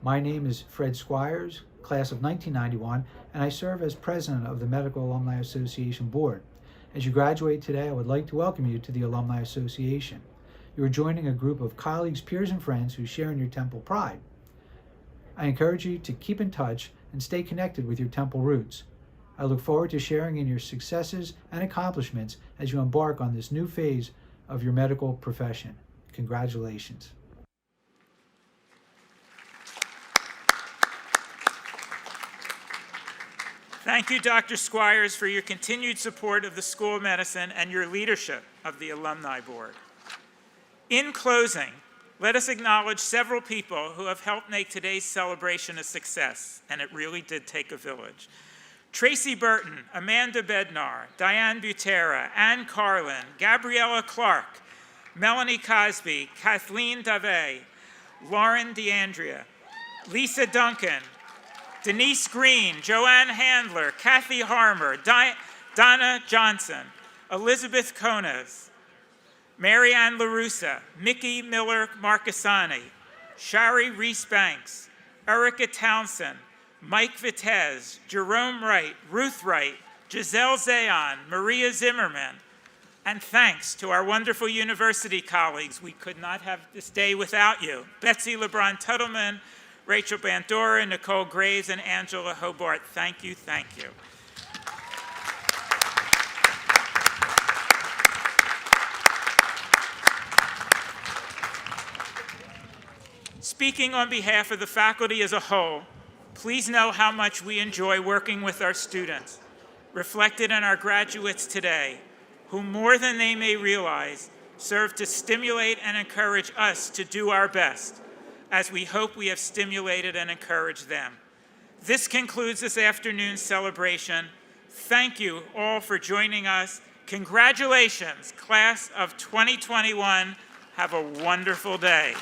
My name is Fred Squires, class of 1991, and I serve as president of the Medical Alumni Association Board. As you graduate today, I would like to welcome you to the Alumni Association. You are joining a group of colleagues, peers, and friends who share in your Temple pride. I encourage you to keep in touch and stay connected with your Temple roots. I look forward to sharing in your successes and accomplishments as you embark on this new phase of your medical profession. Congratulations. Thank you, Dr. Squires, for your continued support of the School of Medicine and your leadership of the Alumni Board. In closing, let us acknowledge several people who have helped make today's celebration a success, and it really did take a village. Tracy Burton, Amanda Bednar, Diane Butera, Ann Carlin, Gabriella Clark, Melanie Cosby, Kathleen Dave, Lauren DeAndrea, Lisa Duncan, Denise Green, Joanne Handler, Kathy Harmer, Donna Johnson, Elizabeth Konas, Marianne LaRussa, Mickey Miller Marcassani, Shari Reese-Banks, Erica Townsend, Mike Vitez, Jerome Wright, Ruth Wright, Giselle Zayon, Maria Zimmerman, and thanks to our wonderful university colleagues. We could not have this day without you. Betsy LeBron Tuttleman, Rachel Bandora, Nicole Graves, and Angela Hobart. Thank you, thank you. Speaking on behalf of the faculty as a whole, please know how much we enjoy working with our students, reflected in our graduates today, who more than they may realize serve to stimulate and encourage us to do our best, as we hope we have stimulated and encouraged them. This concludes this afternoon's celebration. Thank you all for joining us. Congratulations, class of 2021. Have a wonderful day.